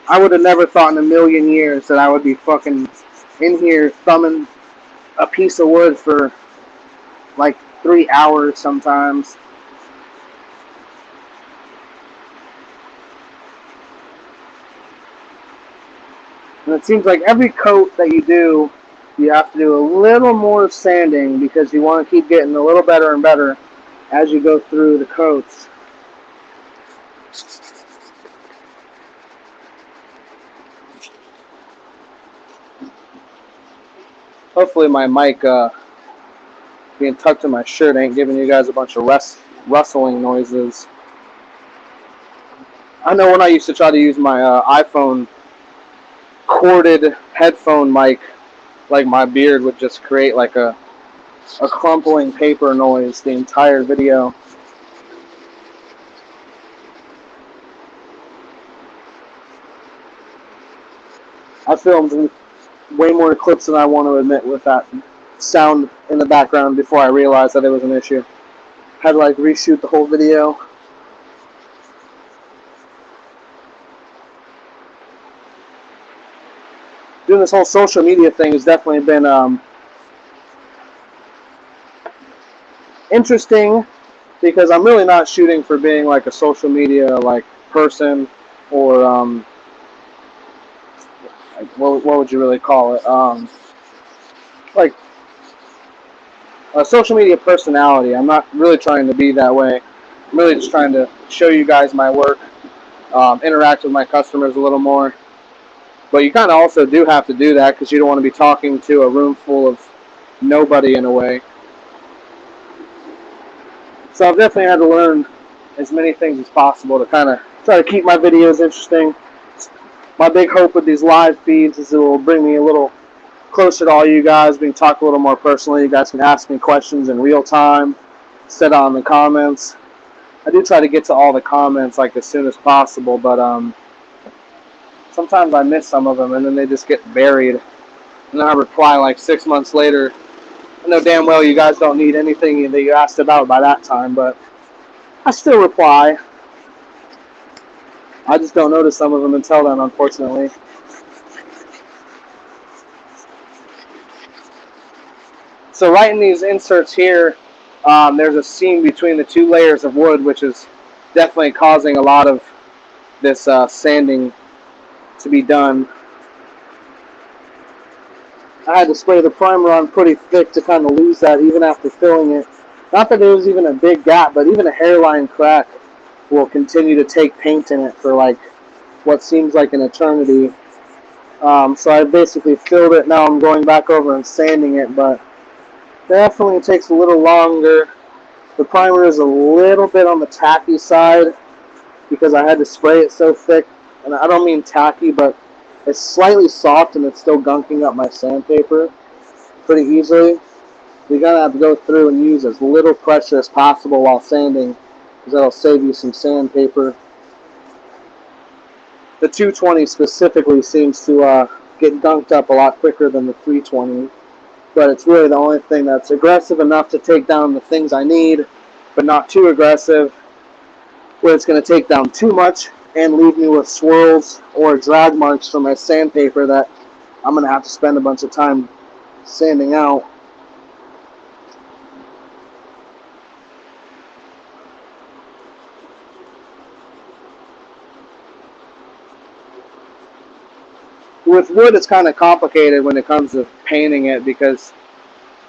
I would have never thought in a million years that I would be fucking in here thumbing a piece of wood for like 3 hours sometimes. And it seems like every coat that you do, you have to do a little more sanding because you want to keep getting a little better and better as you go through the coats. Hopefully my mic being tucked in my shirt ain't giving you guys a bunch of rustling noises. I know when I used to try to use my iPhone corded headphone mic, like my beard would just create like a crumpling paper noise the entire video. I filmed way more clips than I want to admit with that sound in the background before I realized that it was an issue. Had to like reshoot the whole video. Doing this whole social media thing has definitely been interesting because I'm really not shooting for being like a social media like person, or like, what would you really call it? Like a social media personality. I'm not really trying to be that way. I'm really just trying to show you guys my work, interact with my customers a little more. But you kind of also do have to do that because you don't want to be talking to a room full of nobody in a way. So I've definitely had to learn as many things as possible to kind of try to keep my videos interesting. My big hope with these live feeds is it will bring me a little closer to all you guys. We can talk a little more personally. You guys can ask me questions in real time, set on the comments. I do try to get to all the comments like as soon as possible, but sometimes I miss some of them and then they just get buried. And then I reply like 6 months later. I know damn well you guys don't need anything that you asked about by that time, but I still reply. I just don't notice some of them until then, unfortunately. So right in these inserts here, there's a seam between the two layers of wood, which is definitely causing a lot of this sanding to be done. I had to spray the primer on pretty thick to kind of lose that even after filling it. Not that there was even a big gap, but even a hairline crack will continue to take paint in it for like what seems like an eternity. So I basically filled it. Now I'm going back over and sanding it, but definitely takes a little longer. The primer is a little bit on the tacky side because I had to spray it so thick. And I don't mean tacky, but it's slightly soft and it's still gunking up my sandpaper pretty easily. You're going to have to go through and use as little pressure as possible while sanding because that'll save you some sandpaper. The 220 specifically seems to get gunked up a lot quicker than the 320. But it's really the only thing that's aggressive enough to take down the things I need, but not too aggressive, where it's going to take down too much and leave me with swirls or drag marks from my sandpaper that I'm going to have to spend a bunch of time sanding out. With wood, it's kind of complicated when it comes to painting it because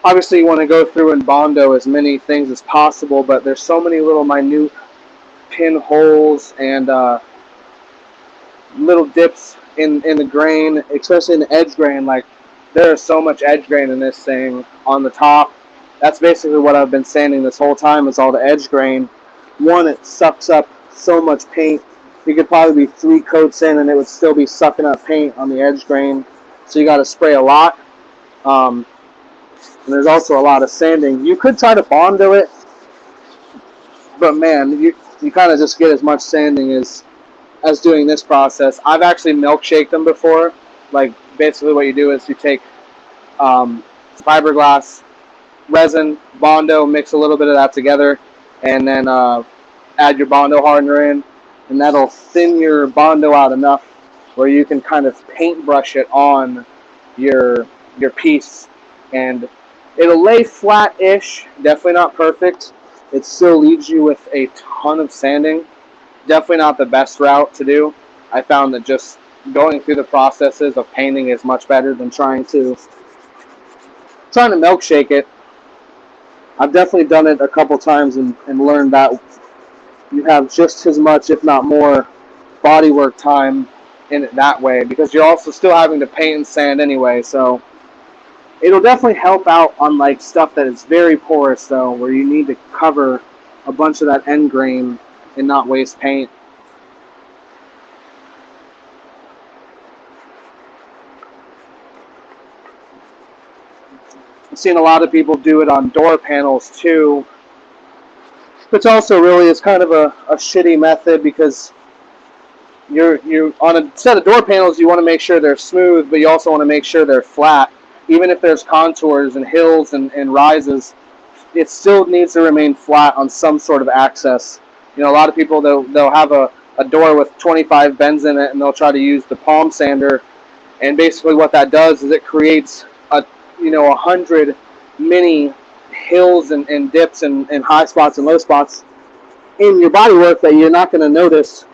obviously you want to go through and bondo as many things as possible, but there's so many little minute pinholes and little dips in the grain, especially in the edge grain. Like there is so much edge grain in this thing on the top. That's basically what I've been sanding this whole time is all the edge grain. One, it sucks up so much paint. You could probably be 3 coats in and it would still be sucking up paint on the edge grain. So you got to spray a lot. And there's also a lot of sanding. You could try to bondo it, but man, you kind of just get as much sanding as doing this process. I've actually milkshaked them before. Like basically what you do is you take fiberglass, resin, bondo, mix a little bit of that together, and then add your bondo hardener in, and that'll thin your bondo out enough where you can kind of paintbrush it on your piece, and it'll lay flat-ish, definitely not perfect. It still leaves you with a ton of sanding. Definitely not the best route to do. I found that just going through the processes of painting is much better than trying to milkshake it. I've definitely done it a couple times and learned that you have just as much, if not more, bodywork time in it that way because you're also still having to paint and sand anyway. So it'll definitely help out on like stuff that is very porous though, where you need to cover a bunch of that end grain and not waste paint. I've seen a lot of people do it on door panels too, which also really is kind of a shitty method because you're on a set of door panels, you want to make sure they're smooth, but you also want to make sure they're flat. Even if there's contours and hills and rises, it still needs to remain flat on some sort of access. You know, a lot of people, they'll have a door with 25 bends in it and they'll try to use the palm sander, and basically what that does is it creates 100 mini hills and dips and high spots and low spots in your bodywork that you're not going to notice,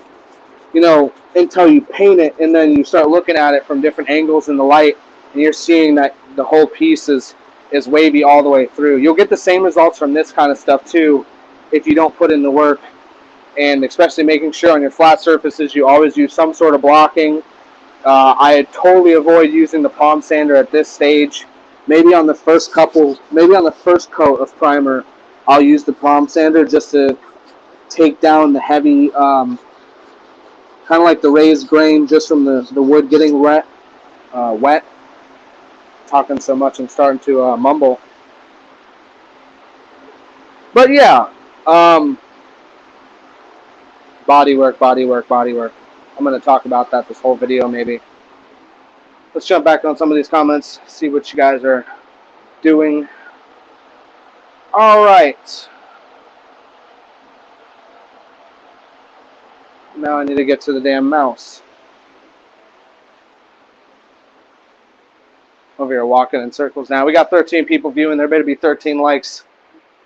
you know, until you paint it, and then you start looking at it from different angles in the light, and you're seeing that the whole piece is wavy all the way through. You'll get the same results from this kind of stuff too if you don't put in the work, and especially making sure on your flat surfaces you always use some sort of blocking. I totally avoid using the palm sander at this stage. Maybe on the first coat of primer, I'll use the palm sander just to take down the heavy, kind of like the raised grain just from the wood getting wet. Talking so much, I'm starting to mumble. But yeah, bodywork. I'm going to talk about that this whole video maybe. Let's jump back on some of these comments, see what you guys are doing. All right. Now I need to get to the damn mouse. Over here walking in circles now. We got 13 people viewing. There better be 13 likes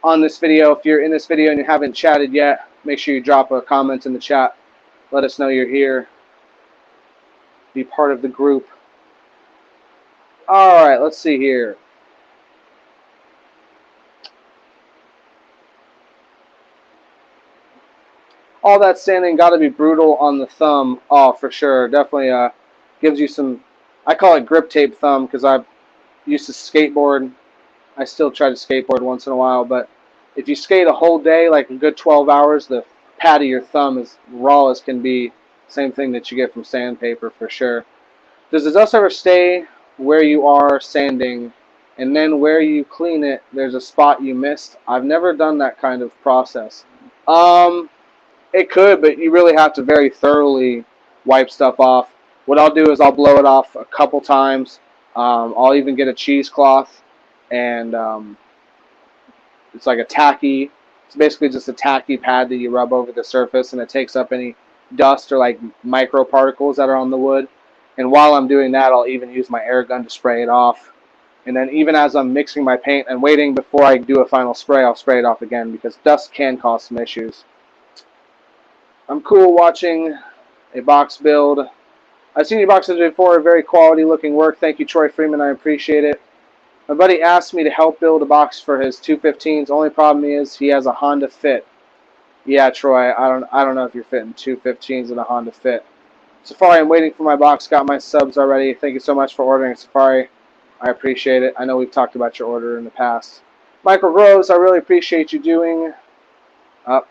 on this video. If you're in this video and you haven't chatted yet, make sure you drop a comment in the chat. Let us know you're here. Be part of the group. All right, let's see here. All that sanding got to be brutal on the thumb. Oh, for sure. Definitely gives you some, I call it grip tape thumb because I used to skateboard. I still try to skateboard once in a while, but if you skate a whole day, like a good 12 hours, the pad of your thumb is raw as can be. Same thing that you get from sandpaper for sure. Does the dust ever stay where you are sanding, and then where you clean it, there's a spot you missed? I've never done that kind of process. It could, but you really have to very thoroughly wipe stuff off. What I'll do is I'll blow it off a couple times. I'll even get a cheesecloth, and it's like a tacky. It's basically just a tacky pad that you rub over the surface, and it takes up any dust or like microparticles that are on the wood. And while I'm doing that, I'll even use my air gun to spray it off. And then even as I'm mixing my paint and waiting before I do a final spray, I'll spray it off again because dust can cause some issues. I'm cool watching a box build. I've seen your boxes before, very quality looking work. Thank you, Troy Freeman, I appreciate it. My buddy asked me to help build a box for his 215s. Only problem is he has a Honda Fit. Yeah, Troy, I don't know if you're fitting 215s in a Honda Fit. Safari, I'm waiting for my box. Got my subs already. Thank you so much for ordering, Safari. I appreciate it. I know we've talked about your order in the past. Michael Groves, I really appreciate you doing. And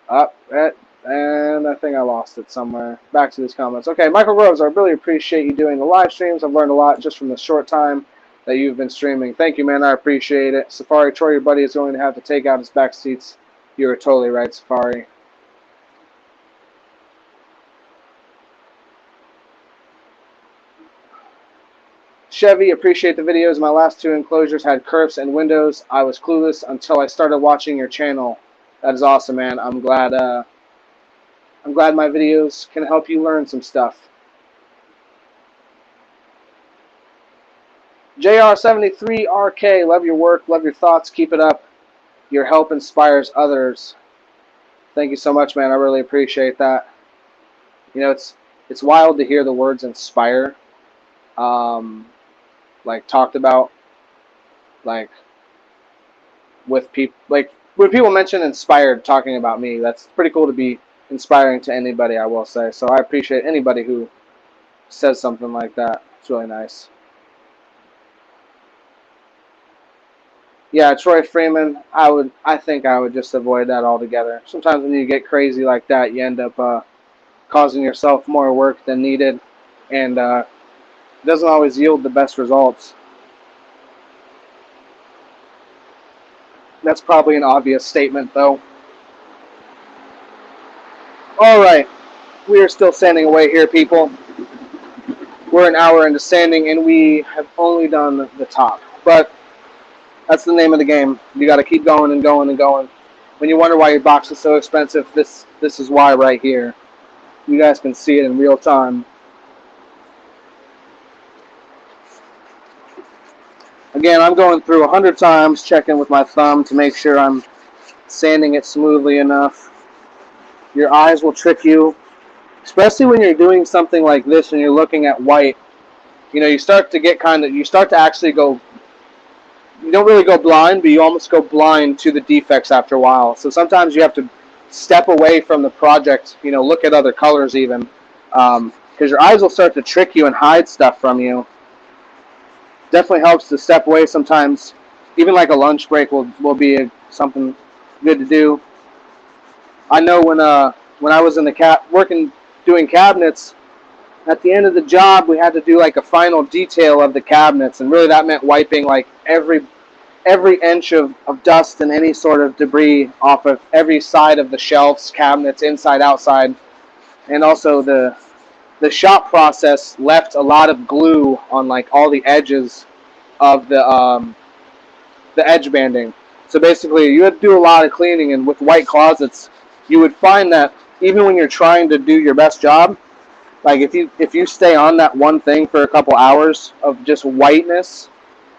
I think I lost it somewhere. Back to these comments. Okay, Michael Groves, I really appreciate you doing the live streams. I've learned a lot just from the short time that you've been streaming. Thank you, man. I appreciate it. Safari, Troy, your buddy is going to have to take out his back seats. You are totally right, Safari. Chevy, appreciate the videos. My last two enclosures had curves and windows. I was clueless until I started watching your channel. That is awesome, man. I'm glad my videos can help you learn some stuff. JR73RK, love your work, love your thoughts. Keep it up. Your help inspires others. Thank you so much, man. I really appreciate that. You know, it's wild to hear the words inspire. Like talked about, like with people, like when people mention inspired talking about me, that's pretty cool to be inspiring to anybody, I will say. So I appreciate anybody who says something like that. It's really nice. Yeah, Troy Freeman, I think I would just avoid that altogether. Sometimes when you get crazy like that, you end up causing yourself more work than needed, and doesn't always yield the best results. That's probably an obvious statement, though. All right, we are still sanding away here, people. We're an hour into sanding, and we have only done the top. But that's the name of the game. You got to keep going and going and going. When you wonder why your box is so expensive, this is why right here. You guys can see it in real time. Again, I'm going through 100 times, checking with my thumb to make sure I'm sanding it smoothly enough. Your eyes will trick you, especially when you're doing something like this and you're looking at white. You know, you start to get you start to actually go, you don't really go blind, but you almost go blind to the defects after a while. So sometimes you have to step away from the project, you know, look at other colors even, because your eyes will start to trick you and hide stuff from you. Definitely helps to step away sometimes. Even like a lunch break will be something good to do. I know when I was in the doing cabinets, at the end of the job we had to do like a final detail of the cabinets, and really that meant wiping like every inch of dust and any sort of debris off of every side of the shelves, cabinets, inside, outside. And also the shop process left a lot of glue on like all the edges of the edge banding. So basically you had to do a lot of cleaning, and with white closets you would find that even when you're trying to do your best job, like if you stay on that one thing for a couple hours of just whiteness,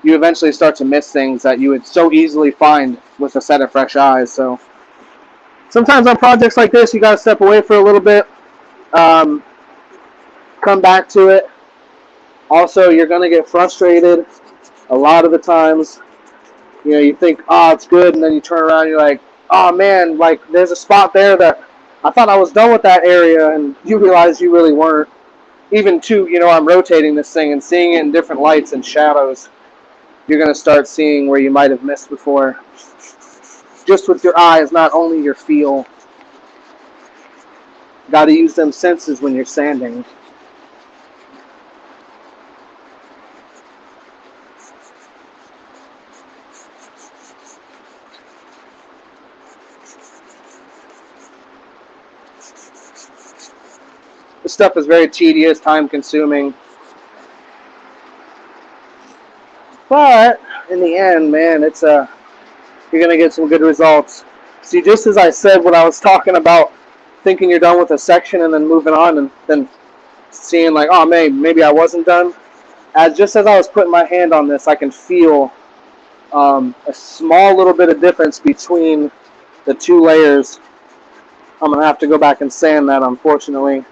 you eventually start to miss things that you would so easily find with a set of fresh eyes. So sometimes on projects like this, you got to step away for a little bit, come back to it. Also, you're going to get frustrated a lot of the times. You know, you think, oh, it's good, and then you turn around and you're like, oh man, like there's a spot there that I thought I was done with that area, and you realize you really weren't. Even too, you know, I'm rotating this thing and seeing it in different lights and shadows. You're going to start seeing where you might have missed before. Just with your eyes, not only your feel. Got to use them senses when you're sanding. This stuff is very tedious, time consuming. But in the end, man, it's you're going to get some good results. See, just as I said when I was talking about thinking you're done with a section and then moving on and then seeing like, oh, maybe I wasn't done. Just as I was putting my hand on this, I can feel a small little bit of difference between the two layers. I'm going to have to go back and sand that, unfortunately.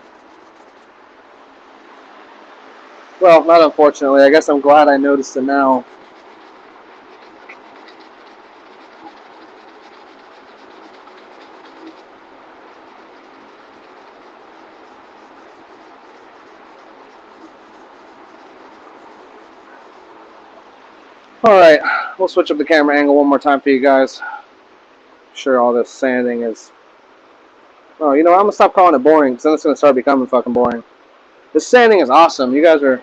Well, not unfortunately. I guess I'm glad I noticed it now. Alright, we'll switch up the camera angle one more time for you guys. I'm sure all this sanding is... Oh, you know what? I'm going to stop calling it boring, because then it's going to start becoming fucking boring. This sanding is awesome. You guys are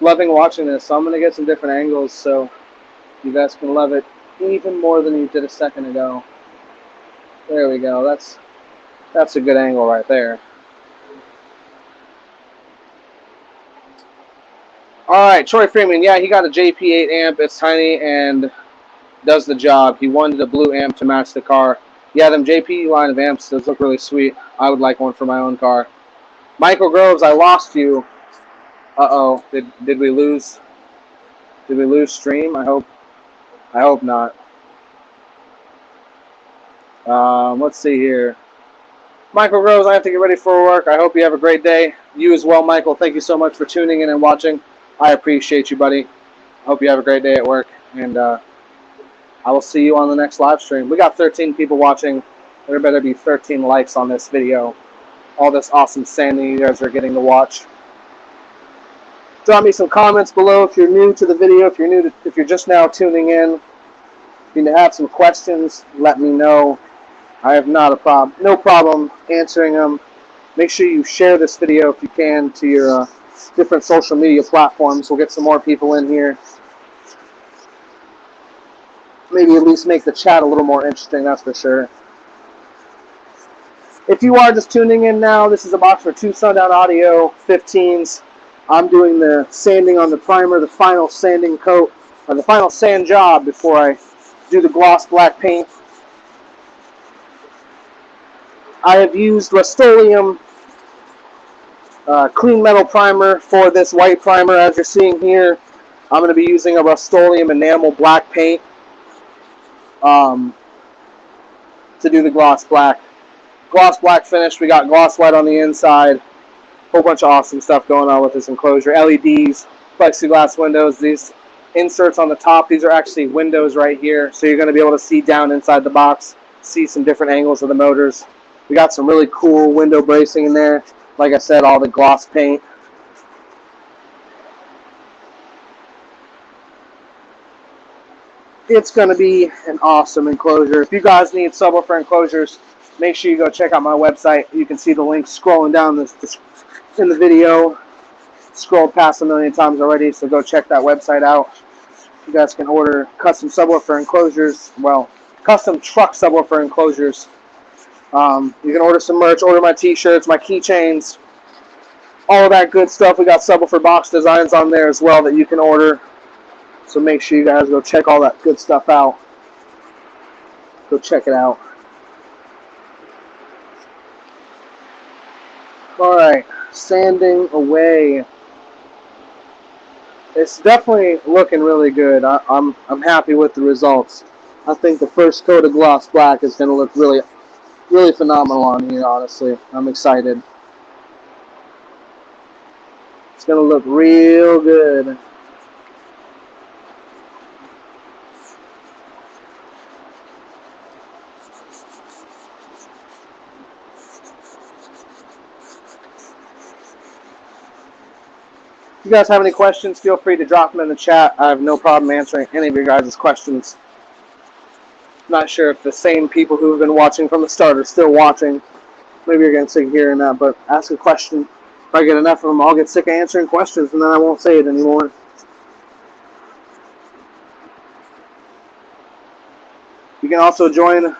loving watching this, so I'm going to get some different angles so you guys can love it even more than you did a second ago. There we go. That's a good angle right there. Alright, Troy Freeman. Yeah, he got a EP8 amp. It's tiny and does the job. He wanted a blue amp to match the car. Yeah, them JP line of amps does look really sweet. I would like one for my own car. Michael Groves, I lost you. Uh-oh. Did we lose? Did we lose stream? I hope not. Let's see here. Michael Groves, I have to get ready for work. I hope you have a great day. You as well, Michael. Thank you so much for tuning in and watching. I appreciate you, buddy. I hope you have a great day at work. And I will see you on the next live stream. We got 13 people watching. There better be 13 likes on this video. All this awesome sanding you guys are getting to watch. Drop me some comments below if you're new to the video. If you're just now tuning in, if you have some questions, let me know. I have no problem answering them. Make sure you share this video if you can to your different social media platforms. We'll get some more people in here. Maybe at least make the chat a little more interesting, that's for sure. If you are just tuning in now, this is a box for 2 Sundown Audio 15s. I'm doing the sanding on the primer, the final sanding coat, or the final sand job before I do the gloss black paint. I have used Rust-Oleum clean metal primer for this white primer, as you're seeing here. I'm going to be using a Rust-Oleum enamel black paint to do the gloss black. Gloss black finish. We got gloss white on the inside. Whole bunch of awesome stuff going on with this enclosure. LEDs, plexiglass windows. These inserts on the top, these are actually windows right here. So you're going to be able to see down inside the box, see some different angles of the motors. We got some really cool window bracing in there. Like I said, all the gloss paint. It's going to be an awesome enclosure. If you guys need subwoofer enclosures, make sure you go check out my website. You can see the link scrolling down this in the video. Scrolled past a million times already, so go check that website out. You guys can order custom subwoofer enclosures, well, custom truck subwoofer enclosures. You can order some merch, order my t-shirts, my keychains, all of that good stuff. We got subwoofer box designs on there as well that you can order. So make sure you guys go check all that good stuff out. Go check it out. Alright, sanding away. It's definitely looking really good. I'm happy with the results. I think the first coat of gloss black is going to look really phenomenal on here, honestly. I'm excited. It's going to look real good. If you guys have any questions, feel free to drop them in the chat. I have no problem answering any of your guys' questions. Not sure if the same people who have been watching from the start are still watching. Maybe you're getting sick of hearing that, but ask a question. If I get enough of them, I'll get sick of answering questions, and then I won't say it anymore. You can also join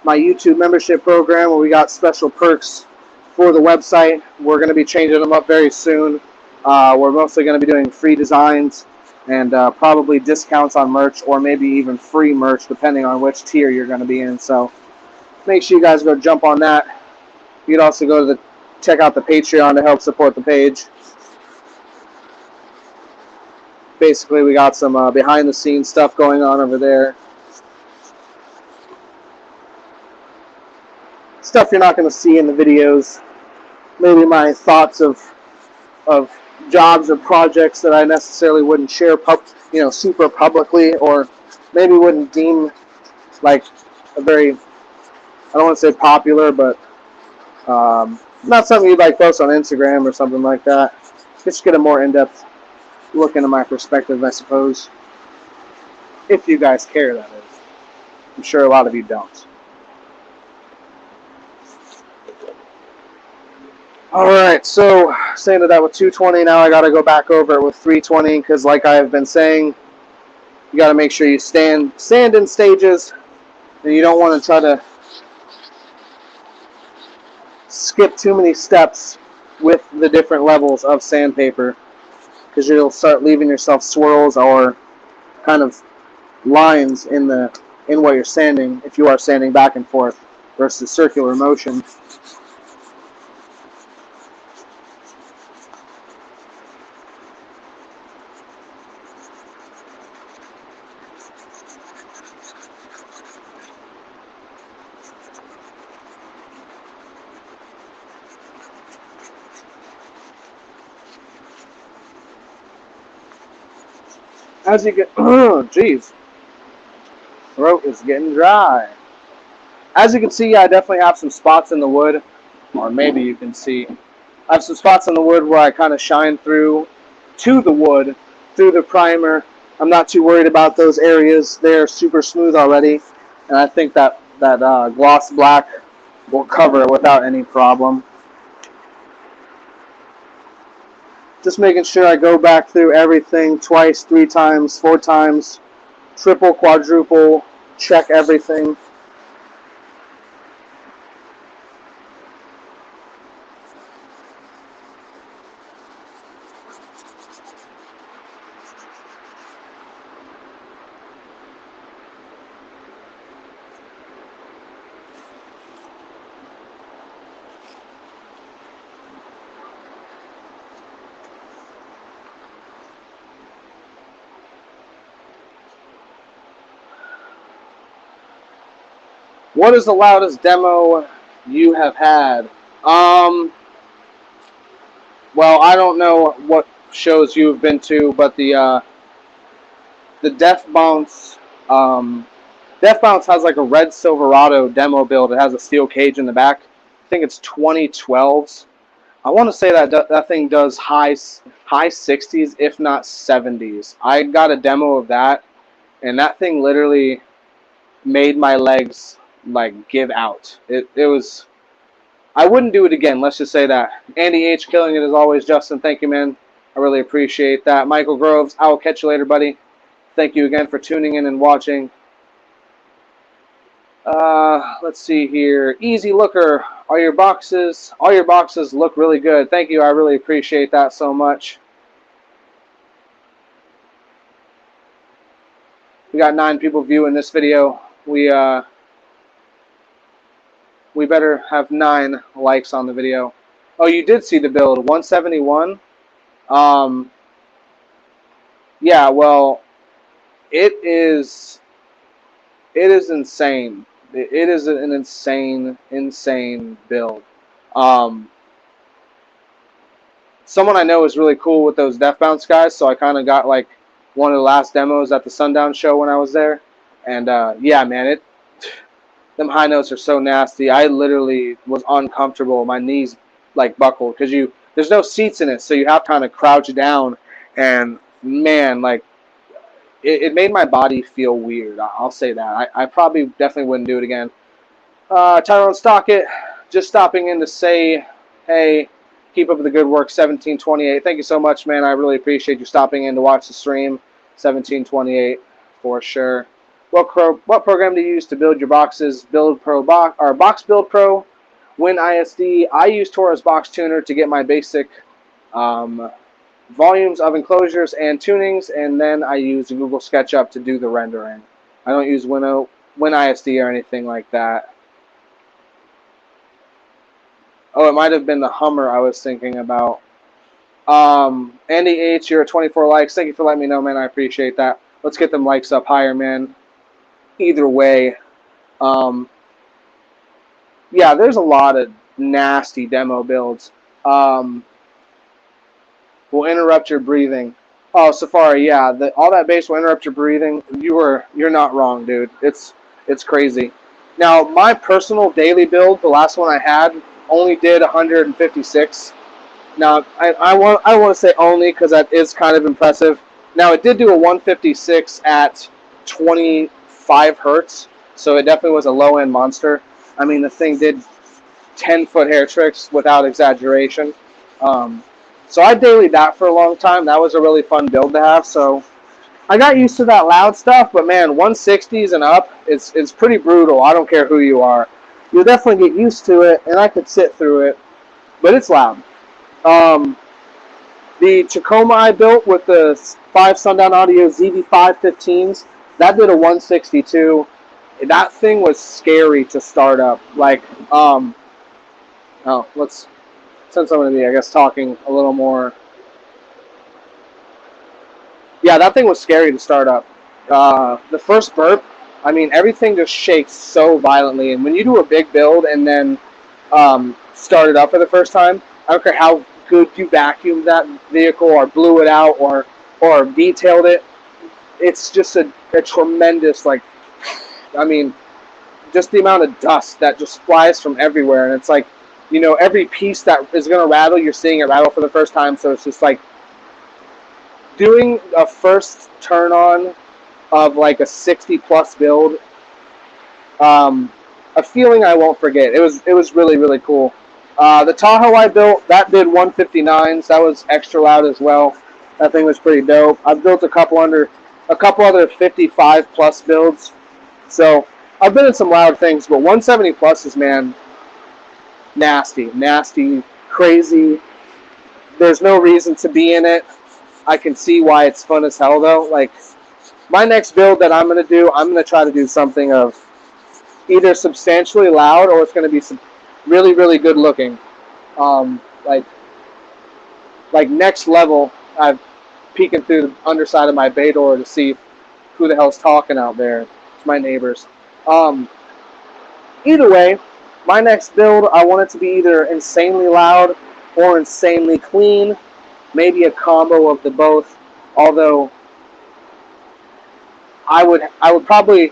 my YouTube membership program where we got special perks for the website. We're going to be changing them up very soon. We're mostly going to be doing free designs and probably discounts on merch, or maybe even free merch depending on which tier you're going to be in. So make sure you guys go jump on that. You can also go to check out the Patreon to help support the page. Basically, we got some behind the scenes stuff going on over there. Stuff you're not going to see in the videos. Maybe my thoughts of jobs or projects that I necessarily wouldn't share super publicly, or maybe wouldn't deem like a very, I don't want to say popular, but not something you'd like post on Instagram or something like that. Just get a more in-depth look into my perspective, I suppose. If you guys care, that is. I'm sure a lot of you don't. Alright, so sanded that with 220, now I got to go back over it with 320, because like I have been saying, you got to make sure you sand in stages, and you don't want to try to skip too many steps with the different levels of sandpaper, because you'll start leaving yourself swirls or kind of lines in what you're sanding if you are sanding back and forth versus circular motion. As you get, oh jeez, throat is getting dry. As you can see, I definitely have some spots in the wood, or maybe you can see, I have some spots in the wood where I kind of shine through to the wood, through the primer. I'm not too worried about those areas. They're super smooth already, and I think that gloss black will cover it without any problem. Just making sure I go back through everything twice, 3 times, 4 times, triple, quadruple, check everything. What is the loudest demo you have had? Well, I don't know what shows you've been to, but the Def Bounce, Def Bounce has like a red Silverado demo build. It has a steel cage in the back. I think it's 2012s. I want to say that that thing does high 60s, if not 70s. I got a demo of that, and that thing literally made my legs like give out. It was. I wouldn't do it again. Let's just say that. Andy H killing it as always. Justin, thank you, man. I really appreciate that. Michael Groves, I will catch you later, buddy. Thank you again for tuning in and watching. Let's see here. Easy Looker, all your boxes look really good. Thank you. I really appreciate that so much. We got 9 people viewing this video. We better have 9 likes on the video. Oh, you did see the build, 171. Yeah, well, it is insane. It is an insane build. Someone I know is really cool with those Def Bounce guys, so I kind of got like one of the last demos at the Sundown show when I was there. And yeah, man, them high notes are so nasty. I literally was uncomfortable. My knees like buckled because there's no seats in it, so you have to kind of crouch down. And man, like it made my body feel weird. I'll say that. I probably definitely wouldn't do it again. Tyrone Stockett, just stopping in to say, hey, keep up the good work, 1728. Thank you so much, man. I really appreciate you stopping in to watch the stream. 1728 for sure. What program do you use to build your boxes? Build Pro Box or Box Build Pro, Win ISD. I use Taurus Box Tuner to get my basic volumes of enclosures and tunings, and then I use Google SketchUp to do the rendering. I don't use Win ISD or anything like that. Oh, it might have been the Hummer I was thinking about. Andy H, you're at 24 likes. Thank you for letting me know, man. I appreciate that. Let's get them likes up higher, man. Either way, yeah, there's a lot of nasty demo builds. Will interrupt your breathing. Oh, Safari, yeah, all that bass will interrupt your breathing. You're not wrong, dude. It's crazy. Now, my personal daily build, the last one I had, only did 156. Now, I want to say only because that is kind of impressive. Now, it did do a 156 at 25 hertz, so it definitely was a low-end monster. I mean, the thing did 10-foot hair tricks without exaggeration. So I dailied that for a long time. That was a really fun build to have. So I got used to that loud stuff, but man, 160s and up, it's pretty brutal. I don't care who you are. You'll definitely get used to it, and I could sit through it, but it's loud. The Tacoma I built with the 5 Sundown Audio ZV515s, that did a 162. That thing was scary to start up. Like, oh, since I'm going to be, I guess, talking a little more. Yeah, that thing was scary to start up. The first burp, I mean, everything just shakes so violently. And when you do a big build and then start it up for the first time, I don't care how good you vacuumed that vehicle or blew it out or detailed it, it's just a tremendous, like, I mean, just the amount of dust that just flies from everywhere. And it's like, you know, every piece that is going to rattle, you're seeing it rattle for the first time. So it's just like doing a first turn on of like a 60+ build. A feeling I won't forget. It was really, really cool. The Tahoe I built, that did 159s. That was extra loud as well. That thing was pretty dope. I've built a couple other 55+ builds. So I've been in some loud things, but 170+s, man, nasty, crazy. There's no reason to be in it. I can see why it's fun as hell, though. Like, my next build that I'm going to do, I'm going to try to do something of either substantially loud or it's going to be some really, really good looking. Like next level, I'm peeking through the underside of my bay door to see who the hell's talking out there. It's my neighbors. Either way, my next build, I want it to be either insanely loud or insanely clean. Maybe a combo of the both. Although I would probably,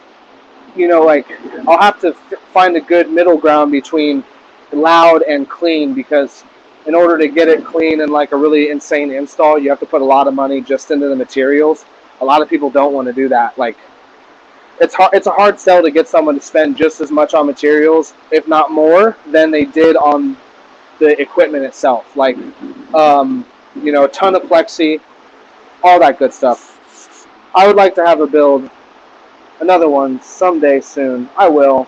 like, I'll have to find a good middle ground between loud and clean, because in order to get it clean and like a really insane install, you have to put a lot of money just into the materials. A lot of people don't want to do that. Like, it's a hard sell to get someone to spend just as much on materials, if not more, than they did on the equipment itself. Like, a ton of plexi, all that good stuff. I would like to have a build, another one someday soon. I will.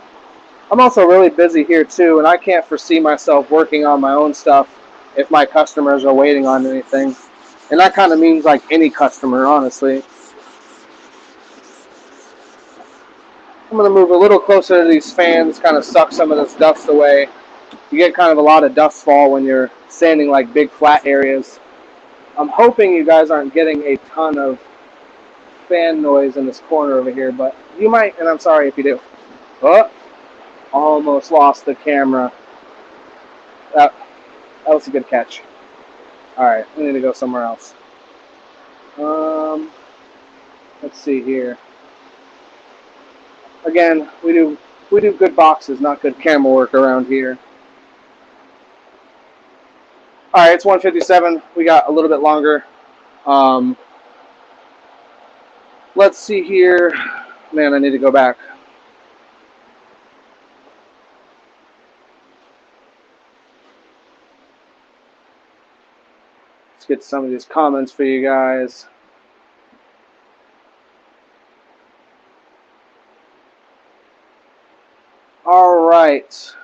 I'm also really busy here too, and I can't foresee myself working on my own stuff if my customers are waiting on anything. And that kind of means like any customer, honestly. I'm going to move a little closer to these fans, kind of suck some of this dust away. You get kind of a lot of dust fall when you're sanding like big flat areas. I'm hoping you guys aren't getting a ton of fan noise in this corner over here, but you might, and I'm sorry if you do. Oh, almost lost the camera. That was a good catch. Alright, we need to go somewhere else. Let's see here. Again, we do good boxes, not good camera work around here. Alright, it's 1:57. We got a little bit longer. Let's see here. Man, I need to go back. Let's get some of these comments for you guys. All right.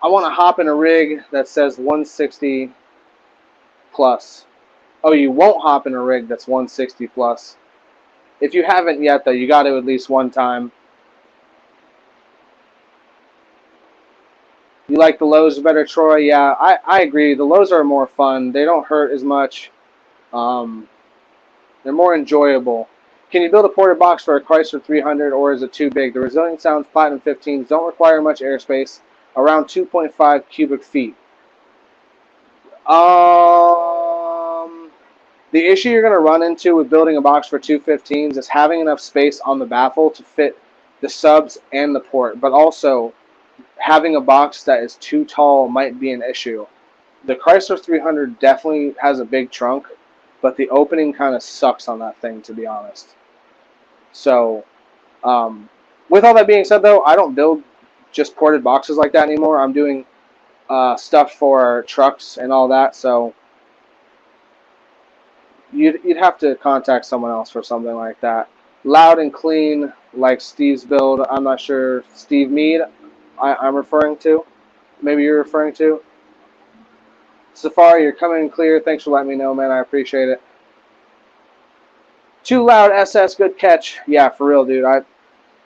I want to hop in a rig that says 160 plus. Oh, you won't hop in a rig that's 160 plus. If you haven't yet, though, you got to at least one time. You like the Lows better, Troy? Yeah, I agree. The Lows are more fun. They don't hurt as much. They're more enjoyable. Can you build a ported box for a Chrysler 300, or is it too big? The Resilient Sounds Platinum 15s don't require much airspace, around 2.5 cubic feet. The issue you're going to run into with building a box for 215s is having enough space on the baffle to fit the subs and the port, but also having a box that is too tall might be an issue. The Chrysler 300 definitely has a big trunk, but the opening kind of sucks on that thing, to be honest. So, with all that being said, though, I don't build just ported boxes like that anymore. I'm doing stuff for trucks and all that, so you'd have to contact someone else for something like that. Loud and clean, like Steve's build. I'm not sure. Steve Mead, I'm referring to. Maybe you're referring to. Safari, you're coming in clear. Thanks for letting me know, man. I appreciate it. Too loud, SS. Good catch. Yeah, for real, dude. I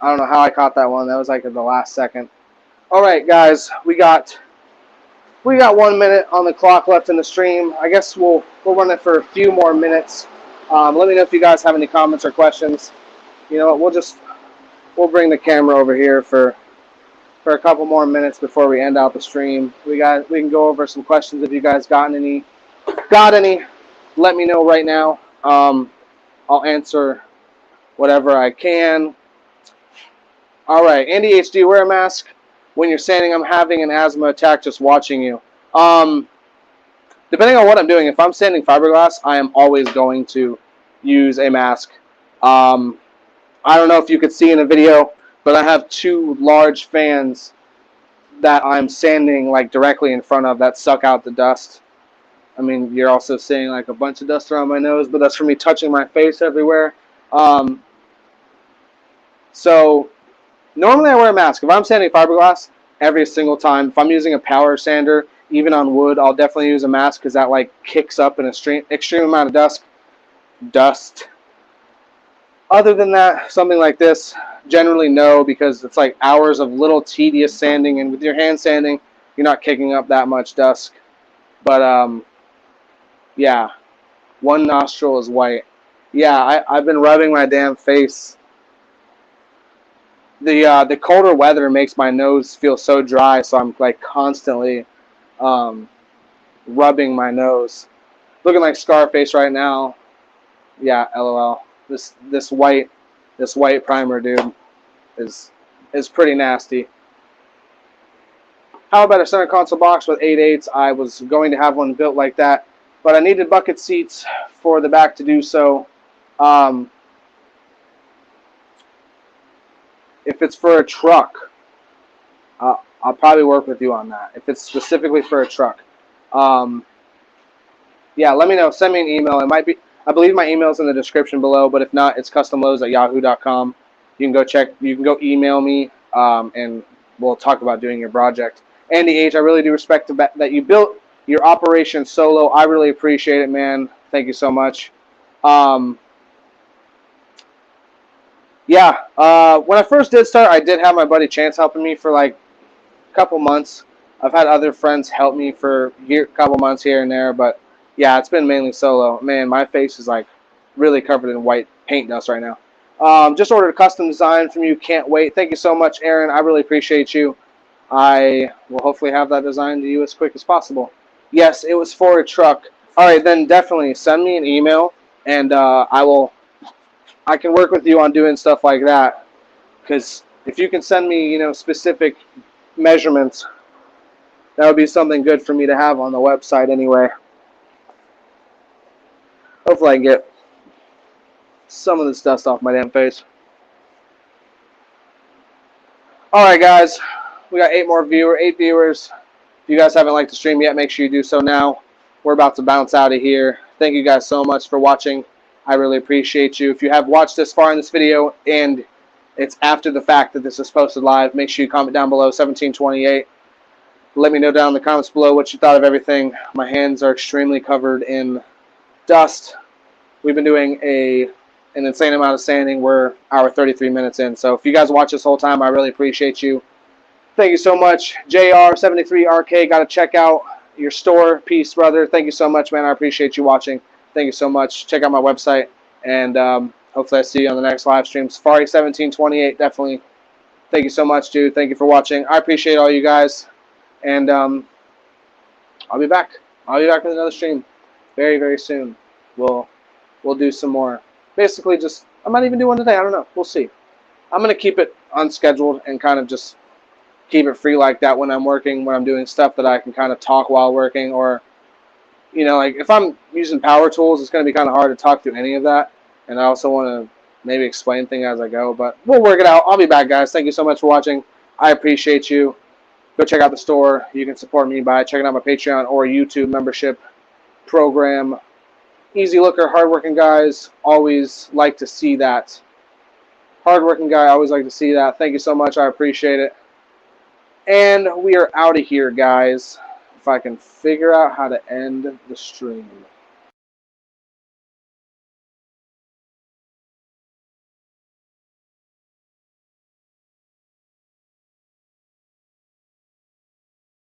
don't know how I caught that one. That was like in the last second. All right, guys. We got 1 minute on the clock left in the stream. I guess we'll run it for a few more minutes. Let me know if you guys have any comments or questions. You know what? We'll bring the camera over here for a couple more minutes before we end out the stream. We can go over some questions if you guys got any. Let me know right now. I'll answer whatever I can. All right, Andy HD, wear a mask when you're saying I'm having an asthma attack just watching you. Depending on what I'm doing, if I'm sanding fiberglass, I am always going to use a mask. I don't know if you could see in a video, but I have two large fans that I'm sanding like directly in front of that suck out the dust. I mean, you're also seeing like a bunch of dust around my nose, but that's from me touching my face everywhere. So normally I wear a mask. If I'm sanding fiberglass, every single time, if I'm using a power sander, even on wood, I'll definitely use a mask because that like kicks up an extreme amount of dust. Other than that, something like this, generally no, because it's like hours of little tedious sanding, and with your hand sanding, you're not kicking up that much dust. But yeah, one nostril is white. Yeah, I've been rubbing my damn face. The colder weather makes my nose feel so dry, so I'm like constantly um, rubbing my nose. Looking like Scarface right now. Yeah, LOL. This white primer, dude, is pretty nasty. How about a center console box with 8/8? I was going to have one built like that, but I needed bucket seats for the back to do so. Um, if it's for a truck, I'll probably work with you on that. If it's specifically for a truck, um, yeah, let me know. Send me an email. It might be. I believe my email is in the description below, but if not, it's CustomLowz@yahoo.com. You can go check. You can go email me, and we'll talk about doing your project. Andy H, I really do respect that you built your operation solo. I really appreciate it, man. Thank you so much. Yeah, when I first did start, I did have my buddy Chance helping me for like a couple months. I've had other friends help me for a couple months here and there, but yeah, it's been mainly solo. Man, my face is like really covered in white paint dust right now. Just ordered a custom design from you. Can't wait. Thank you so much, Aaron. I really appreciate you. I will hopefully have that design to you as quick as possible. Yes, it was for a truck. All right, then definitely send me an email, and I can work with you on doing stuff like that. Because if you can send me, specific measurements, that would be something good for me to have on the website anyway. Hopefully I can get some of this dust off my damn face. Alright guys, we got 8 viewers. If you guys haven't liked the stream yet, make sure you do so now. We're about to bounce out of here. Thank you guys so much for watching. I really appreciate you. If you have watched this far in this video and it's after the fact that this is posted live, make sure you comment down below 1728. Let me know down in the comments below what you thought of everything. My hands are extremely covered in dust. We've been doing an insane amount of sanding. We're hour 33 minutes in. So if you guys watch this whole time, I really appreciate you. Thank you so much. JR73RK, got to check out your store. Peace, brother. Thank you so much, man. I appreciate you watching. Thank you so much. Check out my website. And hopefully I see you on the next live stream. Safari1728, definitely. Thank you so much, dude. Thank you for watching. I appreciate all you guys. And I'll be back. I'll be back with another stream very, very soon. We'll do some more. Basically, I might even do one today. I don't know. We'll see. I'm going to keep it unscheduled and kind of just keep it free like that when I'm working, when I'm doing stuff that I can kind of talk while working. Or, like if I'm using power tools, it's going to be kind of hard to talk through any of that. And I also want to maybe explain things as I go. But we'll work it out. I'll be back, guys. Thank you so much for watching. I appreciate you. Go check out the store. You can support me by checking out my Patreon or YouTube membership program. Easy looker, hardworking guys. Always like to see that. Hardworking guy, always like to see that. Thank you so much. I appreciate it. And we are out of here, guys. If I can figure out how to end the stream.